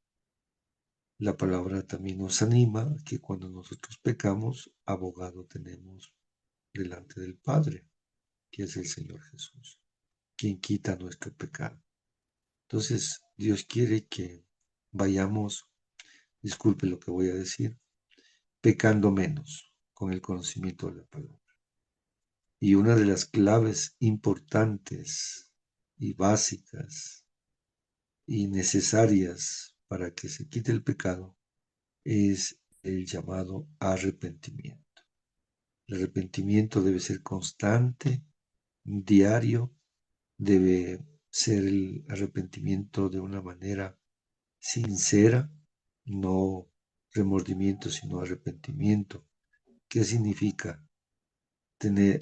la palabra también nos anima que cuando nosotros pecamos, abogado tenemos delante del Padre, que es el Señor Jesús, quien quita nuestro pecado. Entonces, Dios quiere que vayamos, disculpe lo que voy a decir, pecando menos con el conocimiento de la palabra. Y una de las claves importantes y básicas y necesarias para que se quite el pecado es el llamado arrepentimiento. El arrepentimiento debe ser constante, diario, debe ser el arrepentimiento de una manera sincera, no remordimiento, sino arrepentimiento. ¿Qué significa?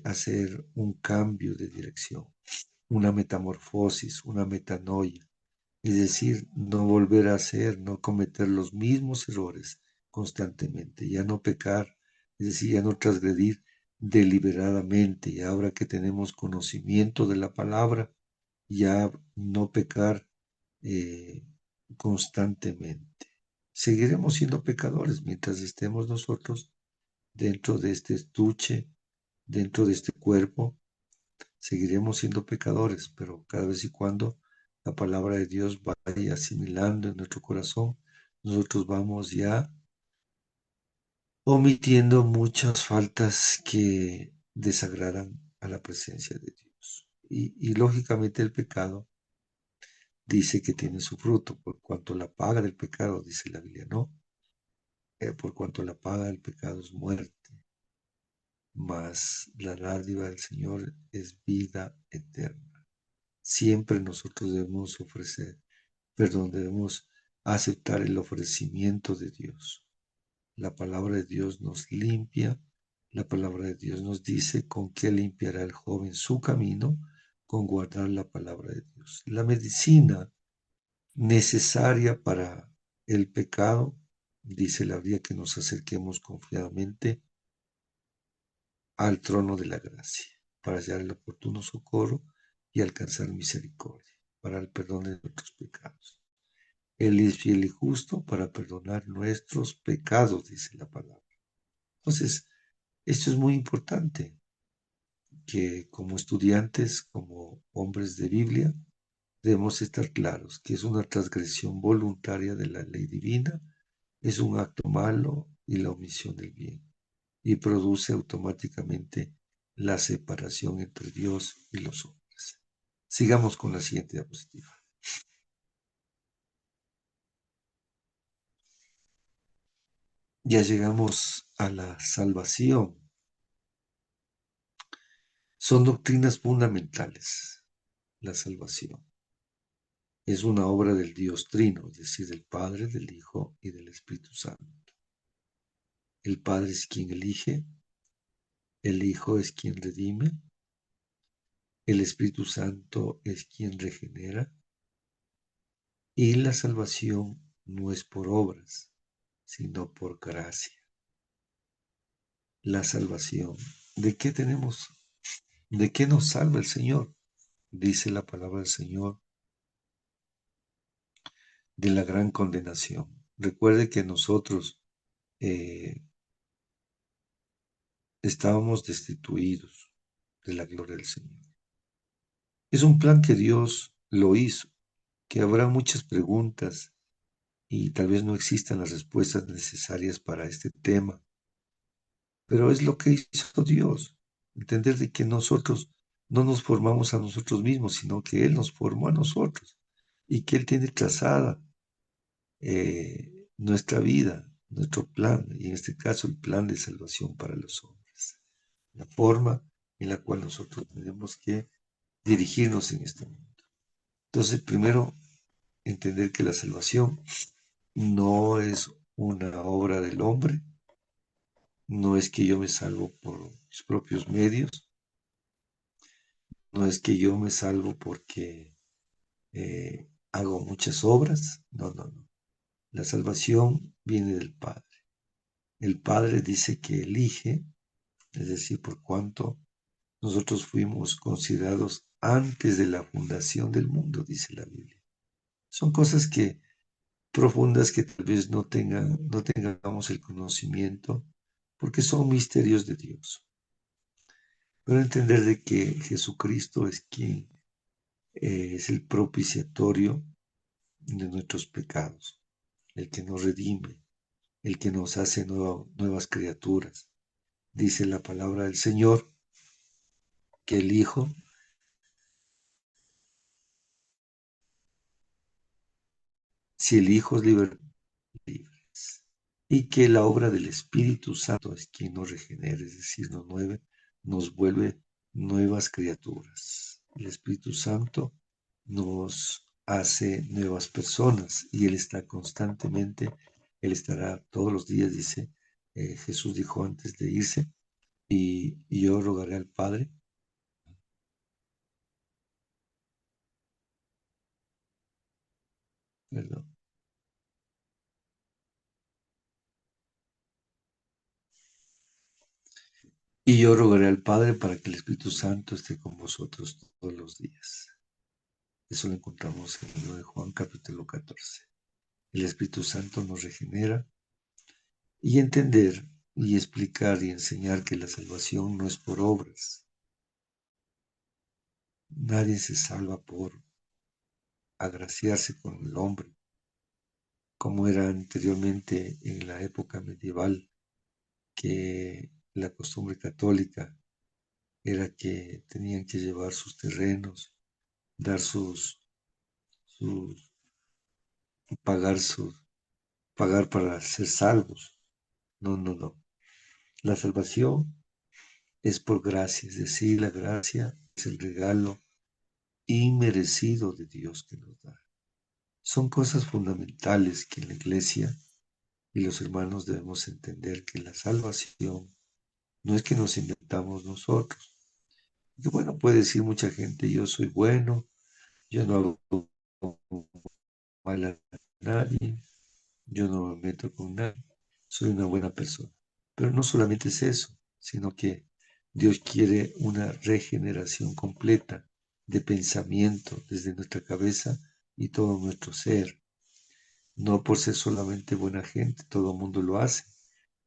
Hacer un cambio de dirección, una metamorfosis, una metanoia. Es decir, no volver a hacer, no cometer los mismos errores constantemente, ya no pecar, es decir, ya no transgredir deliberadamente. Y ahora que tenemos conocimiento de la palabra, ya no pecar constantemente. Seguiremos siendo pecadores mientras estemos nosotros dentro de este estuche, dentro de este cuerpo, seguiremos siendo pecadores, pero cada vez y cuando la palabra de Dios vaya asimilando en nuestro corazón, nosotros vamos ya omitiendo muchas faltas que desagradan a la presencia de Dios. Y lógicamente el pecado dice que tiene su fruto, por cuanto la paga del pecado, dice la Biblia, ¿no? Por cuanto la paga del pecado es muerte, mas la dádiva del Señor es vida eterna. Siempre nosotros debemos ofrecer, perdón, debemos aceptar el ofrecimiento de Dios. La palabra de Dios nos limpia, La palabra de Dios nos dice con qué limpiará el joven su camino, con guardar la palabra de Dios. La medicina necesaria para el pecado, dice la Biblia, que nos acerquemos confiadamente al trono de la gracia, para hallar el oportuno socorro y alcanzar misericordia, para el perdón de nuestros pecados. Él es fiel y justo para perdonar nuestros pecados, dice la palabra. Entonces, esto es muy importante, que como estudiantes, como hombres de Biblia, debemos estar claros que es una transgresión voluntaria de la ley divina, es un acto malo y la omisión del bien, y produce automáticamente la separación entre Dios y los hombres. Sigamos con la siguiente diapositiva. Ya llegamos a la salvación. Son doctrinas fundamentales. La salvación es una obra del Dios Trino, es decir, del Padre, del Hijo y del Espíritu Santo. El Padre es quien elige, el Hijo es quien redime, el Espíritu Santo es quien regenera, y la salvación no es por obras, sino por gracia. La salvación. ¿De qué tenemos? ¿De qué nos salva el Señor? Dice la palabra del Señor, de la gran condenación. Recuerde que nosotros estábamos destituidos de la gloria del Señor. Es un plan que Dios lo hizo, que habrá muchas preguntas y tal vez no existan las respuestas necesarias para este tema, pero es lo que hizo Dios. Entender de que nosotros no nos formamos a nosotros mismos, sino que Él nos formó a nosotros y que Él tiene trazada nuestra vida, nuestro plan, y en este caso el plan de salvación para los hombres. La forma en la cual nosotros tenemos que dirigirnos en este mundo. Entonces, primero, entender que la salvación no es una obra del hombre, no es que yo me salvo por mis propios medios, no es que yo me salvo porque hago muchas obras, no, no, no. La salvación viene del Padre. El Padre dice que elige, es decir, por cuanto nosotros fuimos considerados antes de la fundación del mundo, dice la Biblia. Son cosas que profundas que tal vez no tengamos el conocimiento, porque son misterios de Dios. Pero entender de que Jesucristo es quien es el propiciatorio de nuestros pecados, el que nos redime, el que nos hace nuevas criaturas. Dice la palabra del Señor que el Hijo, si el Hijo es libre, libres, y que la obra del Espíritu Santo es quien nos regenera, es decir, nos vuelve nuevas criaturas. El Espíritu Santo nos hace nuevas personas y Él está constantemente, Él estará todos los días, dice, Jesús dijo antes de irse, y yo rogaré al Padre. Perdón. Y yo rogaré al Padre para que el Espíritu Santo esté con vosotros todos los días. Eso lo encontramos en el libro de Juan, capítulo 14. El Espíritu Santo nos regenera y entender y explicar y enseñar que la salvación no es por obras. Nadie se salva por agraciarse con el hombre, como era anteriormente en la época medieval, que la costumbre católica era que tenían que llevar sus terrenos, dar sus pagar pagar para ser salvos. No, no, no. La salvación es por gracia, es decir, la gracia es el regalo inmerecido de Dios que nos da. Son cosas fundamentales que en la iglesia y los hermanos debemos entender, que la salvación no es que nos inventamos nosotros. Y bueno, puede decir mucha gente, yo soy bueno, yo no hago mal a nadie, yo no me meto con nadie, soy una buena persona. Pero no solamente es eso, sino que Dios quiere una regeneración completa de pensamiento desde nuestra cabeza y todo nuestro ser. No por ser solamente buena gente, todo el mundo lo hace.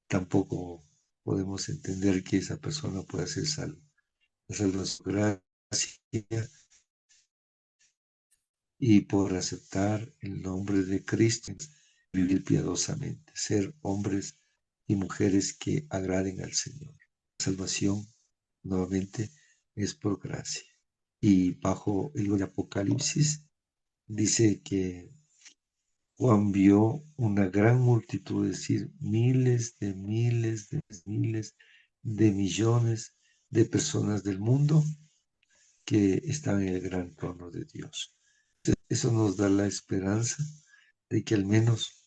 Tampoco podemos entender que esa persona pueda ser salva. La salvación gracia y por aceptar el nombre de Cristo, vivir piadosamente, ser hombres y mujeres que agraden al Señor. La salvación, nuevamente, es por gracia. Y bajo el libro de Apocalipsis dice que Juan vio una gran multitud, es decir, miles de millones de personas del mundo que están en el gran trono de Dios. Eso nos da la esperanza de que al menos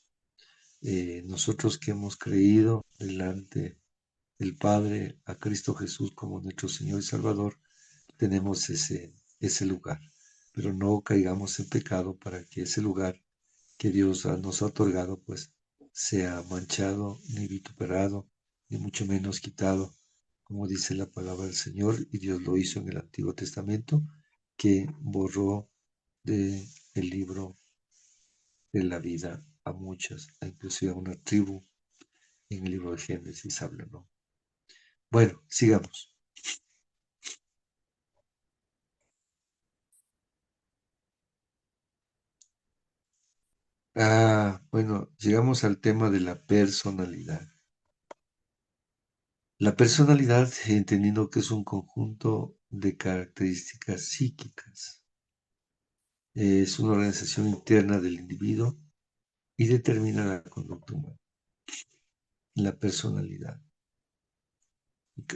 nosotros que hemos creído delante del Padre a Cristo Jesús como nuestro Señor y Salvador, tenemos ese lugar. Pero no caigamos en pecado para que ese lugar que Dios nos ha otorgado, pues sea manchado, ni vituperado, ni mucho menos quitado, como dice la palabra del Señor, y Dios lo hizo en el Antiguo Testamento, que borró de el libro de la vida a muchas, inclusive a una tribu en el libro de Génesis habla, ¿no? Bueno, sigamos. Bueno, llegamos al tema de la personalidad. La personalidad, entendiendo que es un conjunto de características psíquicas, es una organización interna del individuo y determina la conducta humana. La personalidad,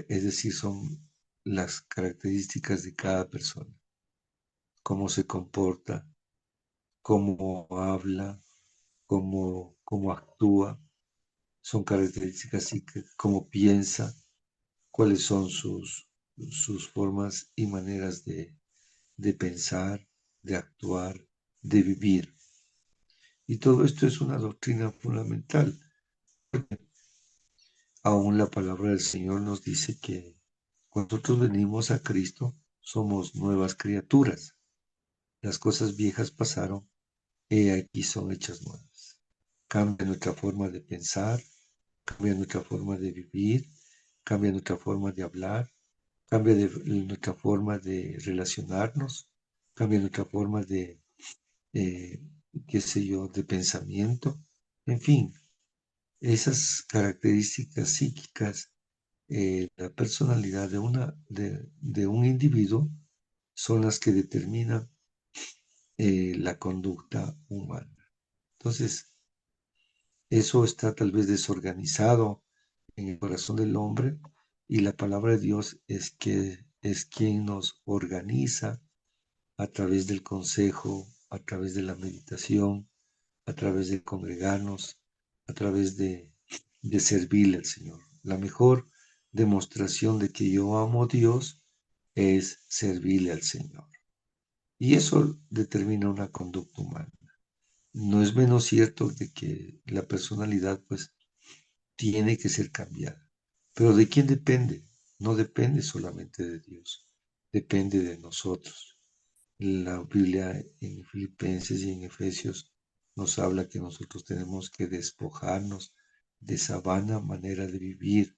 es decir, son las características de cada persona, cómo se comporta, cómo habla, cómo actúa, son características psíquicas, cómo piensa, cuáles son sus formas y maneras de pensar, de actuar, de vivir. Y todo esto es una doctrina fundamental. Aún la palabra del Señor nos dice que cuando nosotros venimos a Cristo, somos nuevas criaturas. Las cosas viejas pasaron, y aquí son hechas nuevas. Cambia nuestra forma de pensar, cambia nuestra forma de vivir, cambia nuestra forma de hablar, cambia nuestra forma de relacionarnos, cambia nuestra forma de, eh, qué sé yo, de pensamiento. En fin, esas características psíquicas, la personalidad de un individuo son las que determinan la conducta humana. Entonces, eso está tal vez desorganizado en el corazón del hombre y la palabra de Dios es quien nos organiza a través del consejo, a través de la meditación, a través de congregarnos, a través de servirle al Señor. La mejor demostración de que yo amo a Dios es servirle al Señor. Y eso determina una conducta humana. No es menos cierto de que la personalidad pues tiene que ser cambiada. Pero ¿de quién depende? No depende solamente de Dios, depende de nosotros. La Biblia en Filipenses y en Efesios nos habla que nosotros tenemos que despojarnos de esa vana manera de vivir,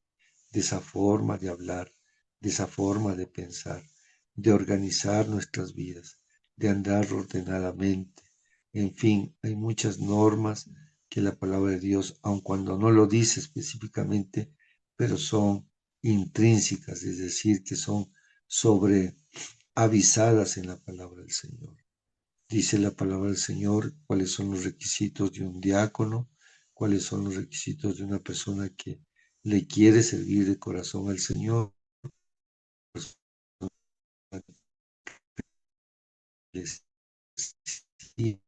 de esa forma de hablar, de esa forma de pensar, de organizar nuestras vidas, de andar ordenadamente. En fin, hay muchas normas que la palabra de Dios, aun cuando no lo dice específicamente, pero son intrínsecas, es decir, que son sobre avisadas en la palabra del Señor. Dice la palabra del Señor cuáles son los requisitos de un diácono, cuáles son los requisitos de una persona que le quiere servir de corazón al Señor, les sirve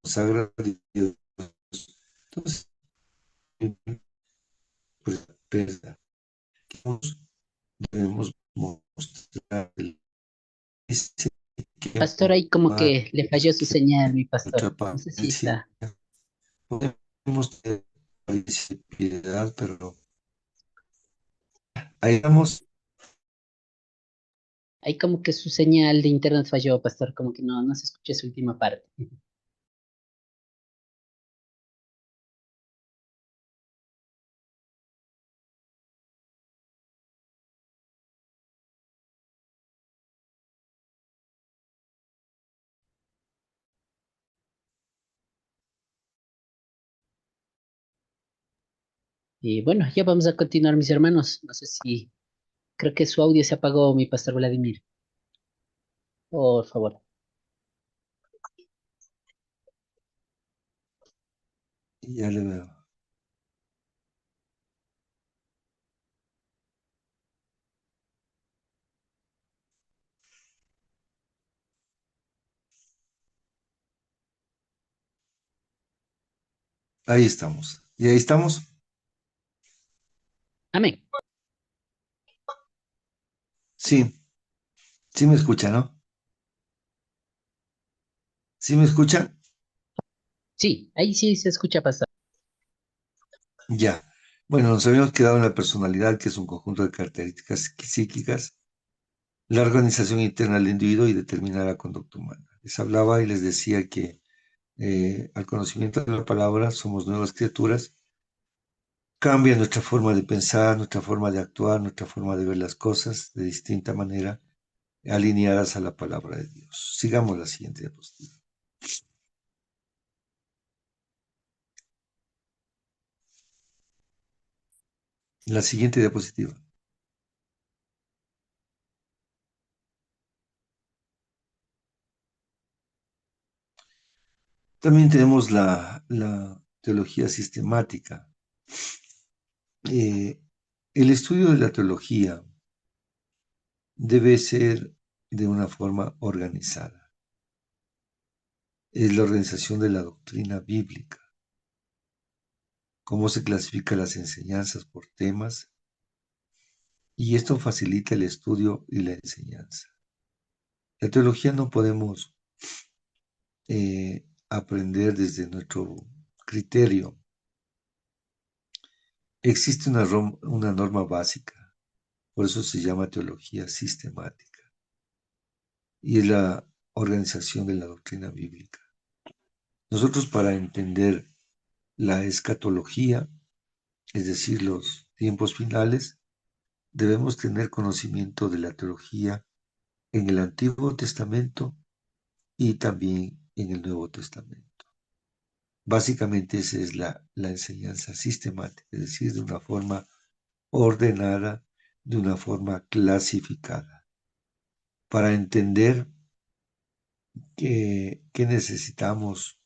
consagra a Dios. Entonces, pues, pérdida. Debemos mostrar ese que Pastor, ahí como más que le falló su que señal, mi pastor. nuestra No sé si paciencia. está. Podemos tener paciencia y piedad, pero ahí vamos. Ahí como que su señal de internet falló, pastor, como que no se escucha su última parte. Y bueno, ya vamos a continuar, mis hermanos. No sé si creo que su audio se apagó, mi pastor Vladimir. Por favor. Ya le veo. Ahí estamos. ¿Y ahí estamos? Amén. Sí, sí me escucha, ¿no? ¿Sí me escucha? Sí, ahí sí se escucha, pastor. Ya. Bueno, nos habíamos quedado en la personalidad, que es un conjunto de características psíquicas, la organización interna del individuo y determinar la conducta humana. Les hablaba y les decía que al conocimiento de la palabra somos nuevas criaturas, cambia nuestra forma de pensar, nuestra forma de actuar, nuestra forma de ver las cosas de distinta manera, alineadas a la palabra de Dios. Sigamos la siguiente diapositiva. La siguiente diapositiva. También tenemos la teología sistemática. Eh, el estudio de la teología debe ser de una forma organizada. Es la organización de la doctrina bíblica, cómo se clasifican las enseñanzas por temas, y esto facilita el estudio y la enseñanza. La teología no podemos aprender desde nuestro criterio. Existe una norma básica, por eso se llama teología sistemática, y es la organización de la doctrina bíblica. Nosotros, para entender la escatología, es decir, los tiempos finales, debemos tener conocimiento de la teología en el Antiguo Testamento y también en el Nuevo Testamento. Básicamente esa es la enseñanza sistemática, es decir, de una forma ordenada, de una forma clasificada, para entender qué necesitamos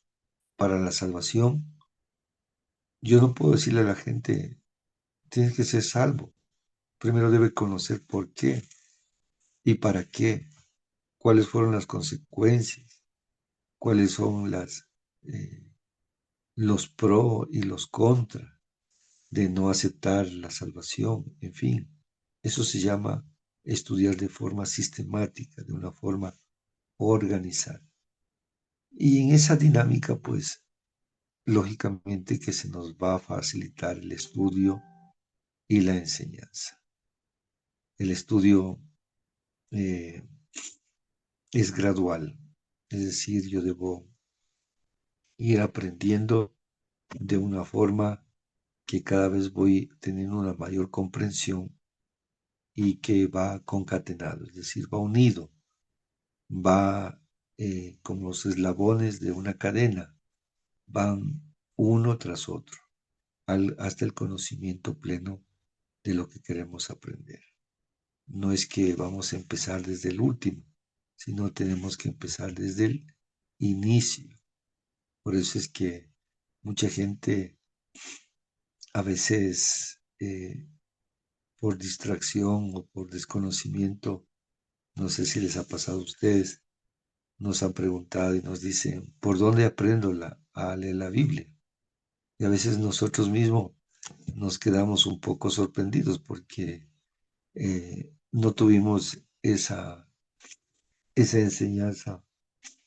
para la salvación. Yo no puedo decirle a la gente, tienes que ser salvo. Primero debe conocer por qué y para qué, cuáles fueron las consecuencias, cuáles son eh, los pro y los contra de no aceptar la salvación, en fin. Eso se llama estudiar de forma sistemática, de una forma organizada. Y en esa dinámica, pues, lógicamente que se nos va a facilitar el estudio y la enseñanza. El estudio eh, es gradual, es decir, yo debo ir aprendiendo de una forma que cada vez voy teniendo una mayor comprensión y que va concatenado, es decir, va unido, va como los eslabones de una cadena, van uno tras otro, hasta el conocimiento pleno de lo que queremos aprender. No es que vamos a empezar desde el último, sino tenemos que empezar desde el inicio. Por eso es que mucha gente a veces por distracción o por desconocimiento, no sé si les ha pasado a ustedes, nos han preguntado y nos dicen, ¿por dónde aprendo a leer la Biblia? Y a veces nosotros mismos nos quedamos un poco sorprendidos porque no tuvimos esa enseñanza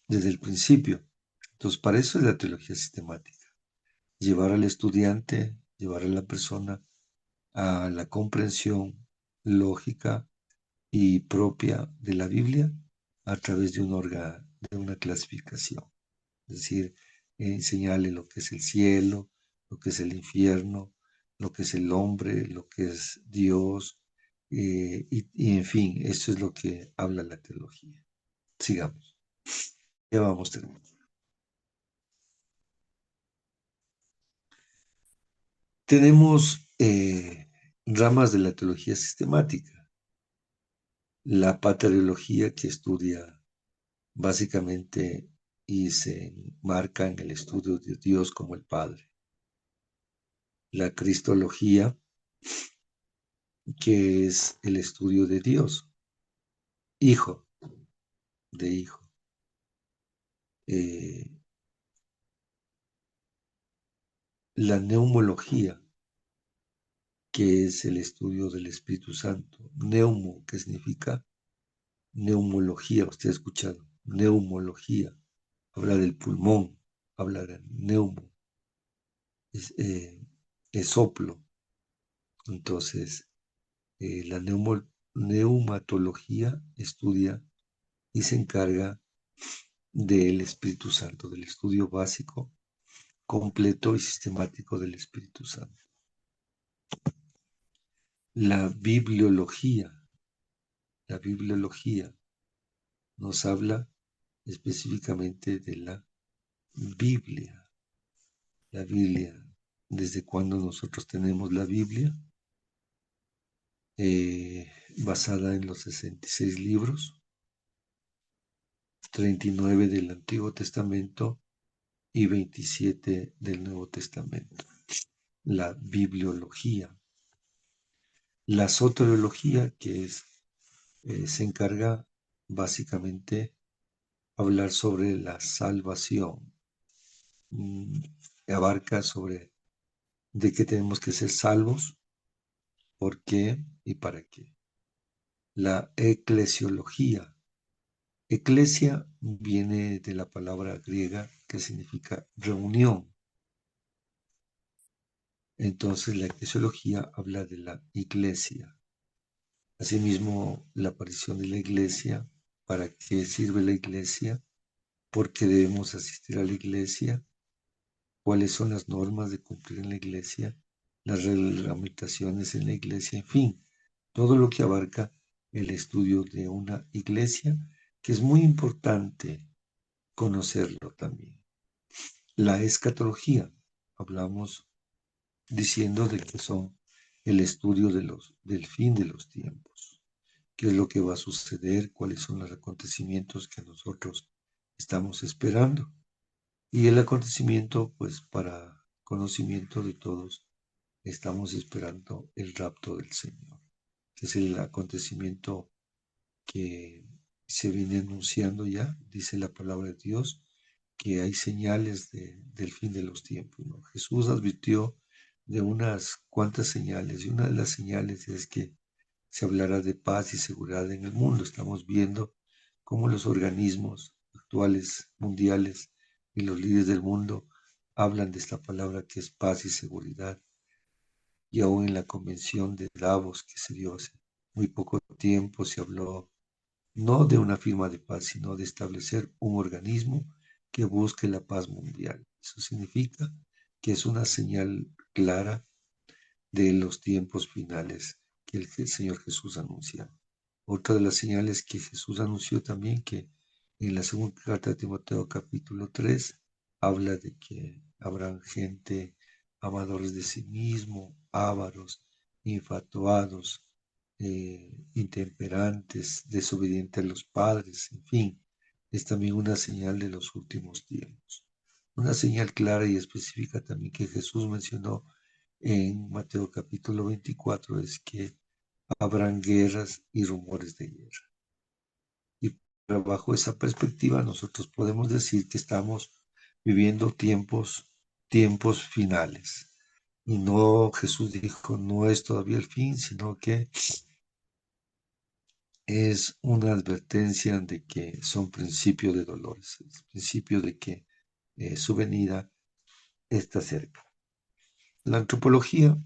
desde el principio. Entonces, para eso es la teología sistemática. Llevar al estudiante, llevar a la persona a la comprensión lógica y propia de la Biblia a través de de una clasificación. Es decir, enseñarle lo que es el cielo, lo que es el infierno, lo que es el hombre, lo que es Dios, y en fin, eso es lo que habla la teología. Sigamos. Ya vamos terminando. Tenemos ramas de la teología sistemática. La pateriología, que estudia básicamente y se enmarca en el estudio de Dios como el Padre. La cristología, que es el estudio de Dios, hijo de hijo. Eh, la neumología, que es el estudio del Espíritu Santo. Neumo, que significa neumología, usted ha escuchado, neumología, habla del pulmón, habla del neumo, es soplo. Entonces, la neumatología estudia y se encarga del Espíritu Santo, del estudio básico, completo y sistemático del Espíritu Santo. La bibliología nos habla específicamente de la Biblia. La Biblia, ¿desde cuándo nosotros tenemos la Biblia? Basada en los 66 libros, 39 del Antiguo Testamento y 27 del Nuevo Testamento. La bibliología. La soteriología, que se encarga básicamente de hablar sobre la salvación. Abarca sobre de qué tenemos que ser salvos, por qué y para qué. La eclesiología. Eclesia viene de la palabra griega que significa reunión. Entonces la eclesiología habla de la iglesia. Asimismo, la aparición de la iglesia, ¿para qué sirve la iglesia? ¿Por qué debemos asistir a la iglesia? ¿Cuáles son las normas de cumplir en la iglesia? Las reglamentaciones en la iglesia, en fin, todo lo que abarca el estudio de una iglesia, que es muy importante conocerlo también. La escatología, hablamos diciendo de que son el estudio del fin de los tiempos, qué es lo que va a suceder, cuáles son los acontecimientos que nosotros estamos esperando. Y el acontecimiento, pues para conocimiento de todos, estamos esperando el rapto del Señor, que es el acontecimiento que se viene anunciando ya, dice la palabra de Dios, que hay señales del fin de los tiempos, ¿no? Jesús advirtió de unas cuantas señales, y una de las señales es que se hablará de paz y seguridad en el mundo. Estamos viendo cómo los organismos actuales mundiales y los líderes del mundo hablan de esta palabra que es paz y seguridad. Y aún en la convención de Davos que se dio hace muy poco tiempo se habló no de una firma de paz, sino de establecer un organismo que busque la paz mundial. Eso significa que es una señal clara de los tiempos finales que el Señor Jesús anuncia. Otra de las señales que Jesús anunció también, que en la segunda carta de Timoteo capítulo 3 habla de que habrán gente amadores de sí mismo, ávaros, infatuados, intemperantes, desobedientes a los padres, en fin, es también una señal de los últimos tiempos. Una señal clara y específica también que Jesús mencionó en Mateo capítulo 24 es que habrán guerras y rumores de guerra. Y bajo esa perspectiva nosotros podemos decir que estamos viviendo tiempos finales. Y no, Jesús dijo, no es todavía el fin, sino que es una advertencia de que son principios de dolores, es principio de que su venida está cerca. La antropología,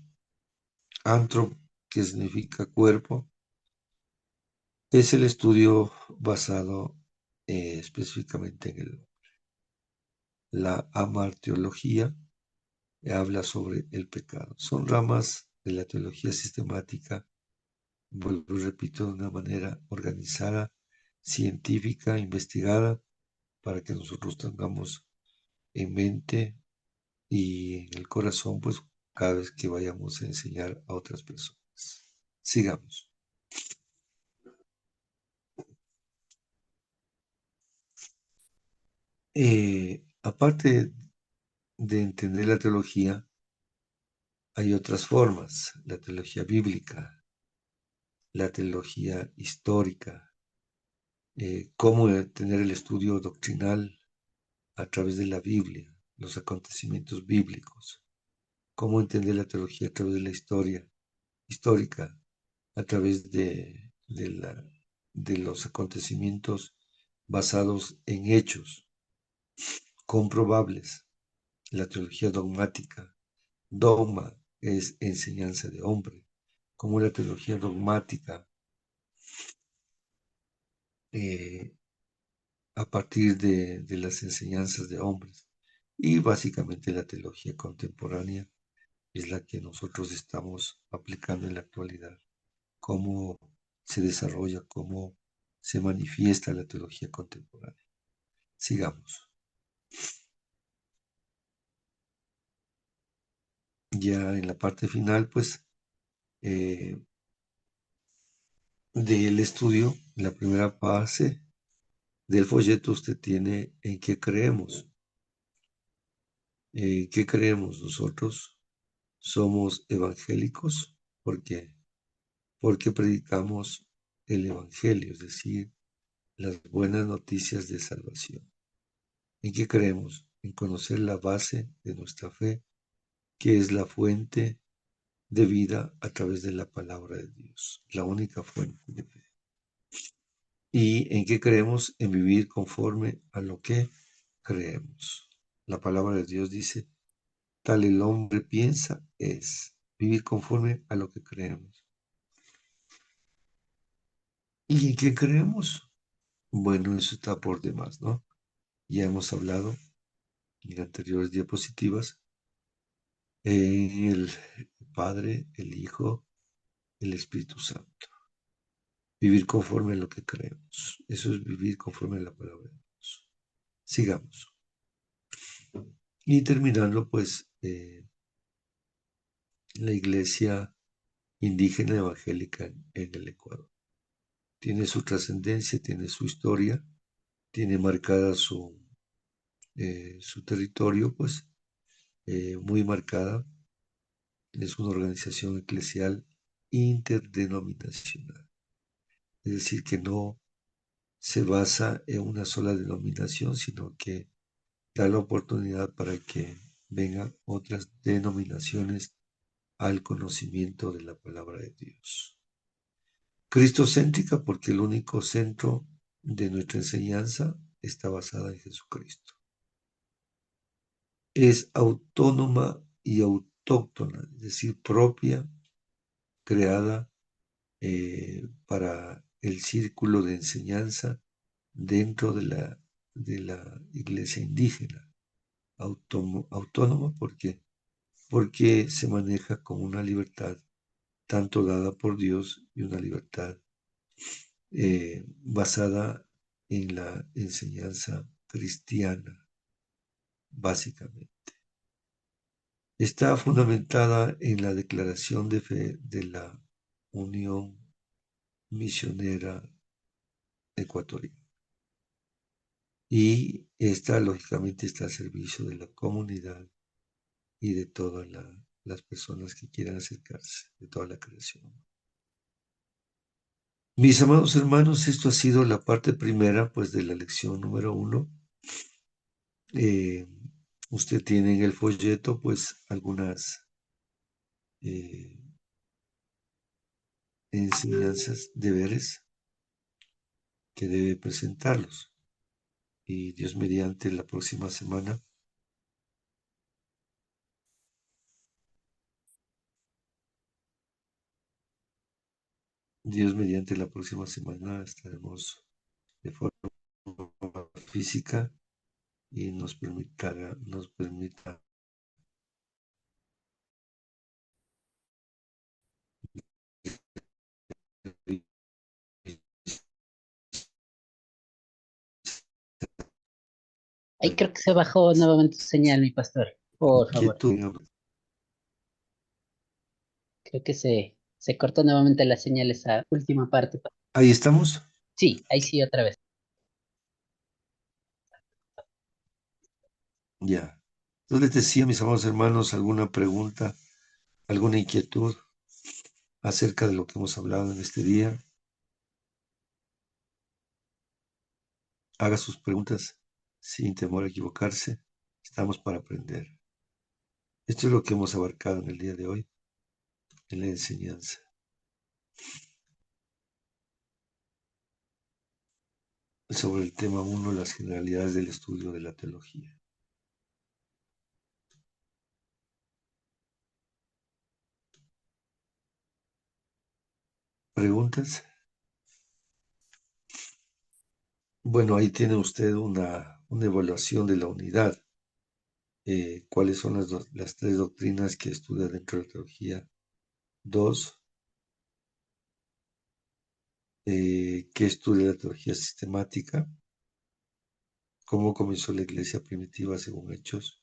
antro, que significa cuerpo, es el estudio basado específicamente en el hombre. La amarteología habla sobre el pecado. Son ramas de la teología sistemática, vuelvo y repito, de una manera organizada, científica, investigada, para que nosotros tengamos en mente y en el corazón, pues cada vez que vayamos a enseñar a otras personas. Sigamos. Aparte de entender la teología, hay otras formas, la teología bíblica, la teología histórica, cómo tener el estudio doctrinal a través de la Biblia, los acontecimientos bíblicos, cómo entender la teología a través de la historia histórica, a través de los acontecimientos basados en hechos comprobables, la teología dogmática. Dogma es enseñanza de hombre, como la teología dogmática a partir de las enseñanzas de hombres. Y básicamente la teología contemporánea es la que nosotros estamos aplicando en la actualidad. Cómo se desarrolla, cómo se manifiesta la teología contemporánea. Sigamos. Ya en la parte final, pues, del estudio, la primera fase del folleto, usted tiene en qué creemos. ¿Qué creemos nosotros? Somos evangélicos. ¿Por qué? Porque predicamos el evangelio, es decir, las buenas noticias de salvación. ¿En qué creemos? En conocer la base de nuestra fe, que es la fuente de vida a través de la palabra de Dios, la única fuente de fe. ¿Y en qué creemos? En vivir conforme a lo que creemos. La palabra de Dios dice, tal el hombre piensa es vivir conforme a lo que creemos. ¿Y en qué creemos? Bueno, eso está por demás, ¿no? Ya hemos hablado en anteriores diapositivas en el Padre, el Hijo, el Espíritu Santo. Vivir conforme a lo que creemos. Eso es vivir conforme a la palabra de Dios. Sigamos. Y terminando, pues, la iglesia indígena evangélica en el Ecuador. Tiene su trascendencia, tiene su historia, tiene marcada su territorio, pues, muy marcada. Es una organización eclesial interdenominacional. Es decir, que no se basa en una sola denominación, sino que da la oportunidad para que vengan otras denominaciones al conocimiento de la palabra de Dios. Cristocéntrica porque el único centro de nuestra enseñanza está basada en Jesucristo. Es autónoma y autóctona, es decir, propia, creada para el círculo de enseñanza dentro de la iglesia indígena. Autónoma porque se maneja con una libertad tanto dada por Dios y una libertad basada en la enseñanza cristiana, básicamente. Está fundamentada en la declaración de fe de la Unión Misionera Ecuatoriana. Y esta, lógicamente, está al servicio de la comunidad y de todas las personas que quieran acercarse, de toda la creación. Mis amados hermanos, esto ha sido la parte primera, pues, de la lección número 1. Usted tiene en el folleto, pues, algunas eh, enseñanzas, deberes que debe presentarlos. Y Dios mediante la próxima semana, estaremos de forma física y nos permita Ahí creo que se bajó nuevamente su señal, mi pastor. Por favor. inquietud. Creo que se cortó nuevamente la señal esa última parte. Ahí estamos. Sí, ahí sí otra vez. Ya. Entonces les decía, mis amados hermanos, alguna pregunta, alguna inquietud acerca de lo que hemos hablado en este día. Haga sus preguntas sin temor a equivocarse. Estamos para aprender. Esto es lo que hemos abarcado en el día de hoy, en la enseñanza. Sobre el tema 1, las generalidades del estudio de la teología. ¿Preguntas? Bueno, ahí tiene usted una evaluación de la unidad. ¿Cuáles son las tres doctrinas que estudia dentro de la teología? 2, ¿qué estudia la teología sistemática? ¿Cómo comenzó la iglesia primitiva según Hechos?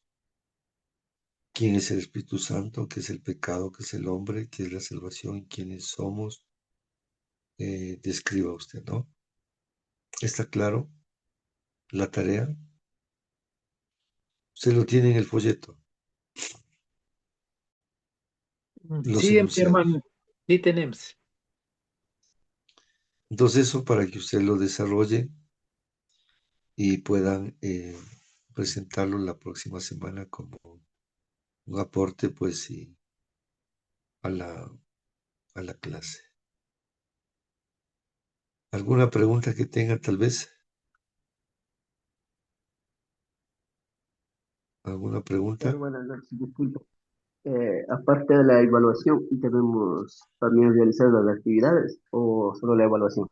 ¿Quién es el Espíritu Santo? ¿Qué es el pecado? ¿Qué es el hombre? ¿Qué es la salvación? ¿Quiénes somos? Describa usted, ¿no? ¿Está claro la tarea? Se lo tiene en el folleto, los Sí, mi hermano, enunciados. sí tenemos. Entonces eso para que usted lo desarrolle y puedan presentarlo la próxima semana como un aporte, pues, sí, a la clase. ¿Alguna pregunta que tenga, tal vez? ¿Alguna pregunta? Buenas noches, disculpe. Aparte de la evaluación, ¿debemos también realizar las actividades o solo la evaluación?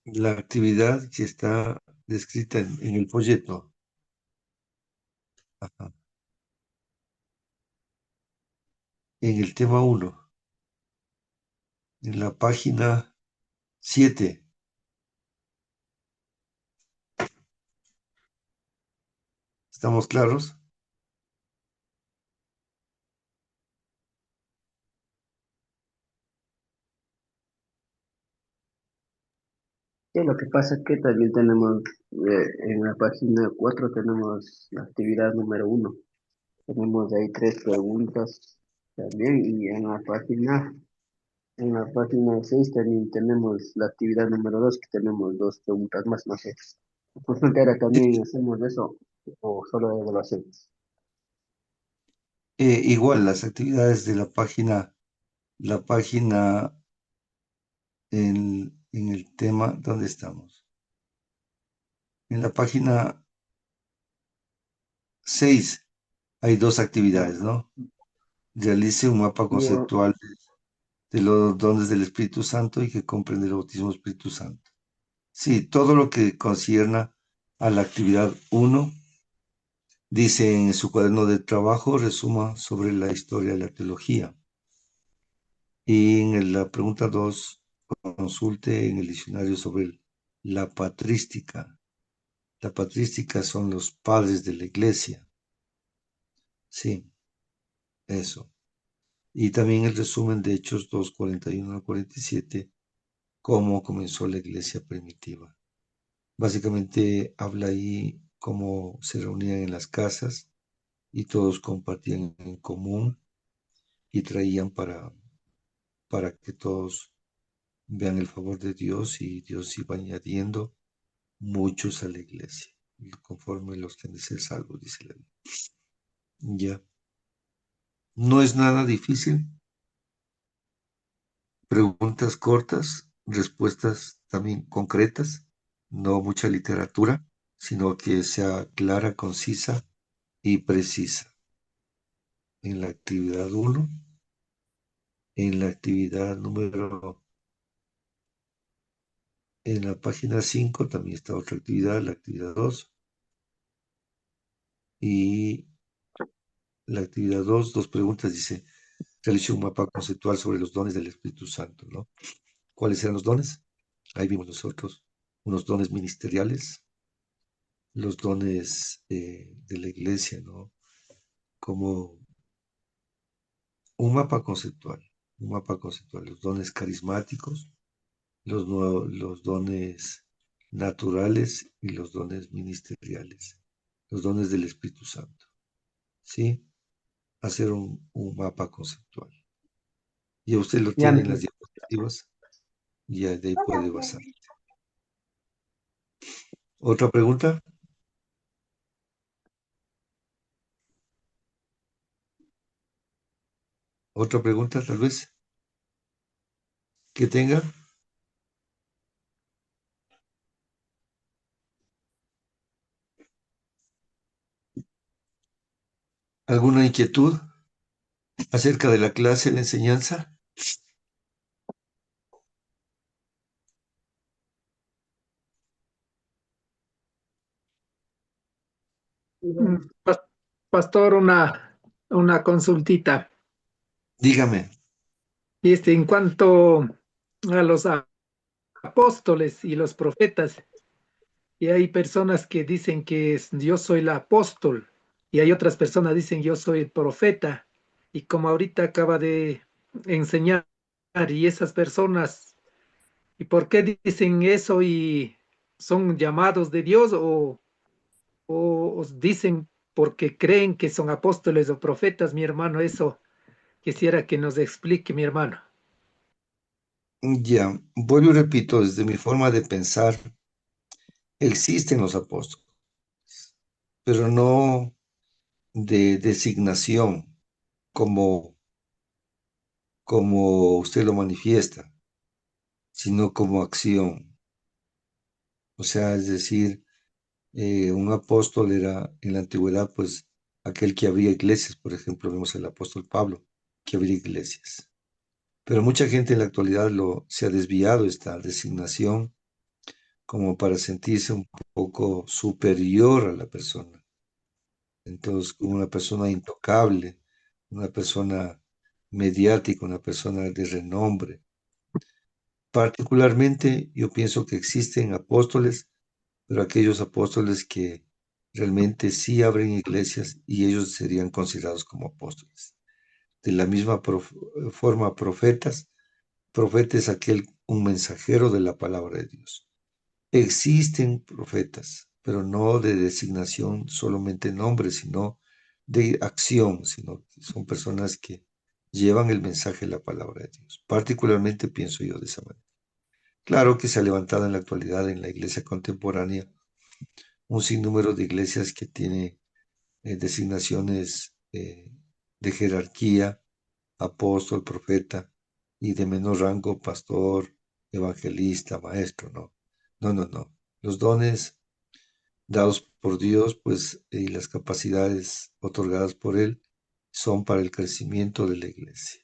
La actividad que está descrita en el folleto. Ajá. En el tema 1, en la página 7. ¿Estamos claros? Sí, lo que pasa es que también tenemos, en la página 4 tenemos la actividad número 1. Tenemos ahí 3 preguntas también y en la página 6 también tenemos la actividad número 2 que tenemos 2 preguntas más, no sé. Consulta era también hacemos eso o solo evaluación. Igual, las actividades de la página en el tema, ¿dónde estamos? En la página 6 hay 2 actividades, ¿no? Realice un mapa Y, conceptual de los dones del Espíritu Santo y que comprende el bautismo del Espíritu Santo. Sí, todo lo que concierna a la actividad 1, dice en su cuaderno de trabajo, resuma sobre la historia de la teología. Y en la pregunta 2, consulte en el diccionario sobre la patrística. La patrística son los padres de la iglesia. Sí, eso. Y también el resumen de Hechos 2, 41 al 47, cómo comenzó la iglesia primitiva. Básicamente habla ahí cómo se reunían en las casas y todos compartían en común y traían para que todos vean el favor de Dios y Dios iba añadiendo muchos a la iglesia, y conforme los que han de ser salvos, dice la Biblia. Ya, no es nada difícil, preguntas cortas, respuestas también concretas, no mucha literatura, sino que sea clara, concisa y precisa. En la actividad uno, en la actividad número, en la página 5 también está otra actividad, la actividad 2, y la actividad 2, dos preguntas, dice, realice un mapa conceptual sobre los dones del Espíritu Santo, ¿no? ¿Cuáles eran los dones? Ahí vimos nosotros unos dones ministeriales, los dones de la iglesia, ¿no? Como un mapa conceptual, los dones carismáticos, los dones naturales y los dones ministeriales, los dones del Espíritu Santo, ¿sí? Hacer un mapa conceptual. Y usted lo Ya, tiene en las diapositivas, y ya de ahí puede basar. ¿Otra pregunta? ¿Otra pregunta tal vez que tenga? ¿Alguna inquietud acerca de la clase de enseñanza? pas- pastor, una consultita. Dígame. Y en cuanto a los apóstoles y los profetas, y hay personas que dicen que yo soy el apóstol, y hay otras personas que dicen yo soy el profeta, y como ahorita acaba de enseñar, y esas personas, ¿y por qué dicen eso y son llamados de Dios o os dicen porque creen que son apóstoles o profetas, mi hermano? Eso quisiera que nos explique, mi hermano. Ya, vuelvo y repito, desde mi forma de pensar, existen los apóstoles, pero no de designación como usted lo manifiesta, sino como acción. O sea, es decir, un apóstol era en la antigüedad, pues, aquel que abría iglesias. Por ejemplo, vemos al apóstol Pablo, que abría iglesias. Pero mucha gente en la actualidad se ha desviado esta designación como para sentirse un poco superior a la persona. Entonces, como una persona intocable, una persona mediática, una persona de renombre. Particularmente, yo pienso que existen apóstoles, pero aquellos apóstoles que realmente sí abren iglesias y ellos serían considerados como apóstoles. De la misma forma, profetas, profeta es un mensajero de la palabra de Dios. Existen profetas, pero no de designación solamente nombre, sino de acción, sino que son personas que llevan el mensaje de la palabra de Dios. Particularmente pienso yo de esa manera. Claro que se ha levantado en la actualidad en la iglesia contemporánea un sinnúmero de iglesias que tiene designaciones de jerarquía, apóstol, profeta, y de menor rango, pastor, evangelista, maestro, no. No, no, no. Los dones dados por Dios, pues, y las capacidades otorgadas por Él son para el crecimiento de la iglesia.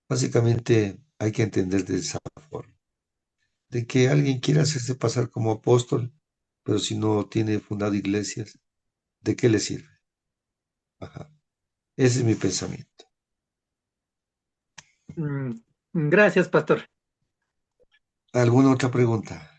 Básicamente hay que entender de esa forma, de que alguien quiere hacerse pasar como apóstol, pero si no tiene fundado iglesias, ¿de qué le sirve? Ajá. Ese es mi pensamiento. Mm, Gracias, pastor. ¿Alguna otra pregunta?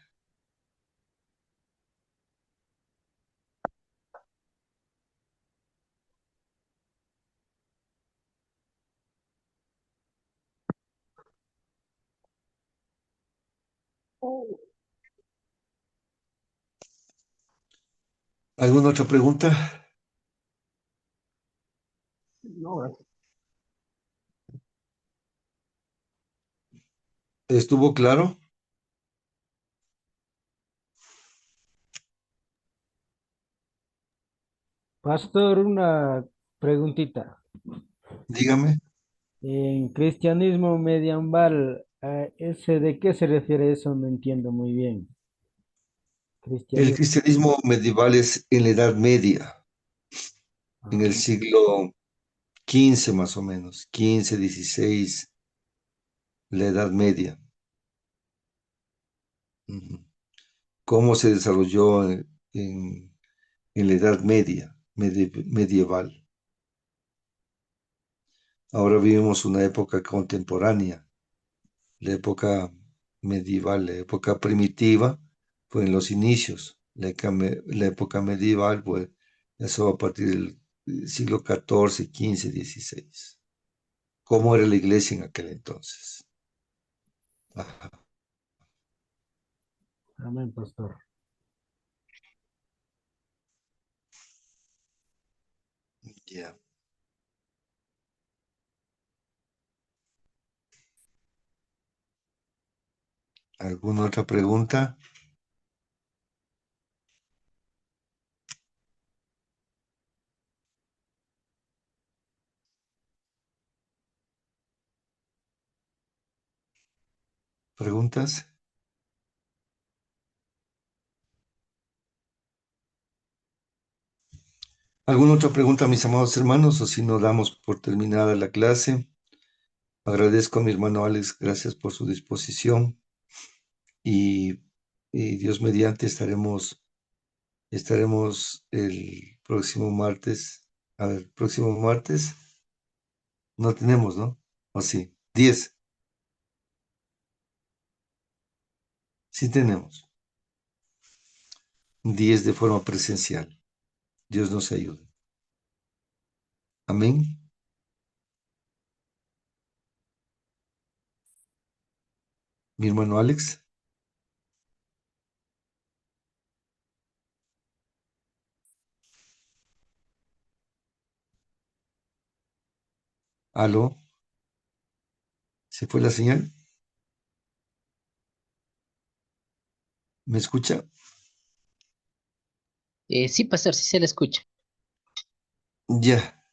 ¿Alguna otra pregunta? No, gracias. ¿Estuvo claro? Pastor, una preguntita. Dígame. En cristianismo medieval, ¿ese de qué se refiere eso? No entiendo muy bien. El Cristianismo. cristianismo medieval es en la Edad Media, en el Ah, siglo XV más o menos, 15, 16, la Edad Media. Ujú. ¿Cómo se desarrolló en la Edad Media, medieval? Ahora vivimos una época contemporánea, la época medieval, la época primitiva fue en los inicios, la época medieval, pues eso a partir del siglo XIV, XV, XVI. ¿Cómo era la iglesia en aquel entonces? Ajá, amén, pastor. ya. ¿Alguna otra pregunta? ¿Preguntas? ¿Alguna otra pregunta, mis amados hermanos? O si no damos por terminada la clase. Agradezco a mi hermano Alex, gracias por su disposición y, y Dios mediante estaremos el próximo martes. A ver, próximo martes no tenemos, ¿no? ¿O sí? 10. Sí tenemos. 10 de forma presencial. Dios nos ayude. Amén. Mi hermano Alex. Aló. ¿Se fue la señal? ¿Me escucha? Sí, pastor, sí se le escucha. Ya.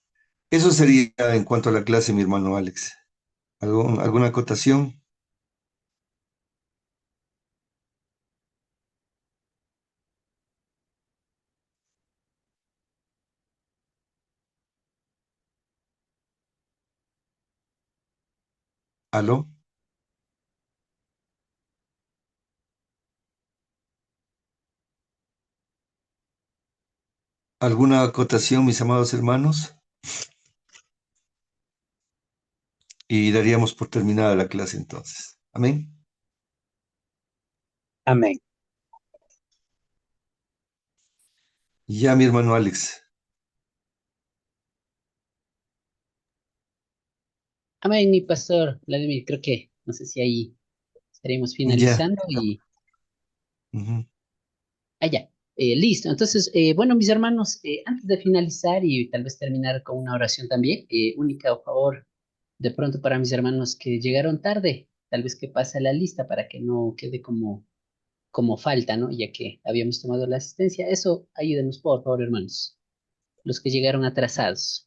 Eso sería en cuanto a la clase, mi hermano Alex. ¿Alguna acotación? ¿Aló? ¿Alguna acotación, mis amados hermanos? Y daríamos por terminada la clase entonces. Amén. Amén. Ya, mi hermano Alex. Amén, mi pastor Vladimir, creo que, no sé si ahí estaremos Ya. finalizando y Ujú. allá. Listo. Entonces, bueno, mis hermanos, antes de finalizar y tal vez terminar con una oración también, única favor de pronto para mis hermanos que llegaron tarde, tal vez que pase la lista para que no quede como falta, ¿no? Ya que habíamos tomado la asistencia. Eso, ayúdenos, por favor, hermanos, los que llegaron atrasados.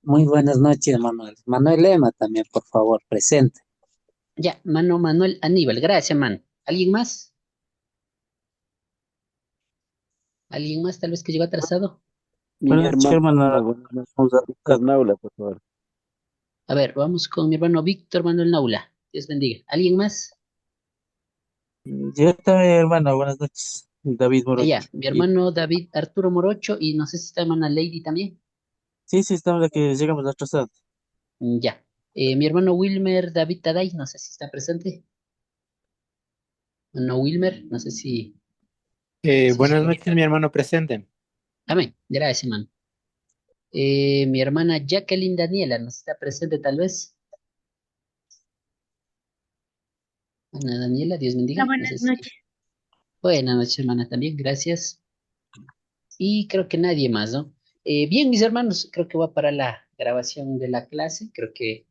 Muy buenas noches, Manuel. Manuel Lema también, por favor, presente. Ya, mano Manuel Aníbal, gracias, mano. ¿Alguien más? ¿Alguien más tal vez que llegó atrasado? Mi Buenas noches, hermano, hermano. Buenas noches, vamos a Víctor buscar. Naula, por favor. A ver, vamos con mi hermano Víctor Manuel Naula. Dios bendiga. ¿Alguien más? Yo también, hermano, buenas noches. David Allá, Morocho. mi Y, hermano David Arturo Morocho y no sé si está hermana Lady también. sí, sí, estamos aquí, llegamos atrasados. Ya. Mi hermano Wilmer David Taday, no sé si está presente. No, Wilmer, no sé si Buenas llegó noches, ahorita. mi hermano presente. Amén. Gracias, hermano. Mi hermana Jacqueline Daniela, no sé si está presente tal vez. Ana Daniela, Dios Hola, bendiga. No sé buenas si. noches. Buenas noches, hermana, también. Gracias. Y creo que nadie más, ¿no? Bien, mis hermanos, creo que va para la grabación de la clase. Creo que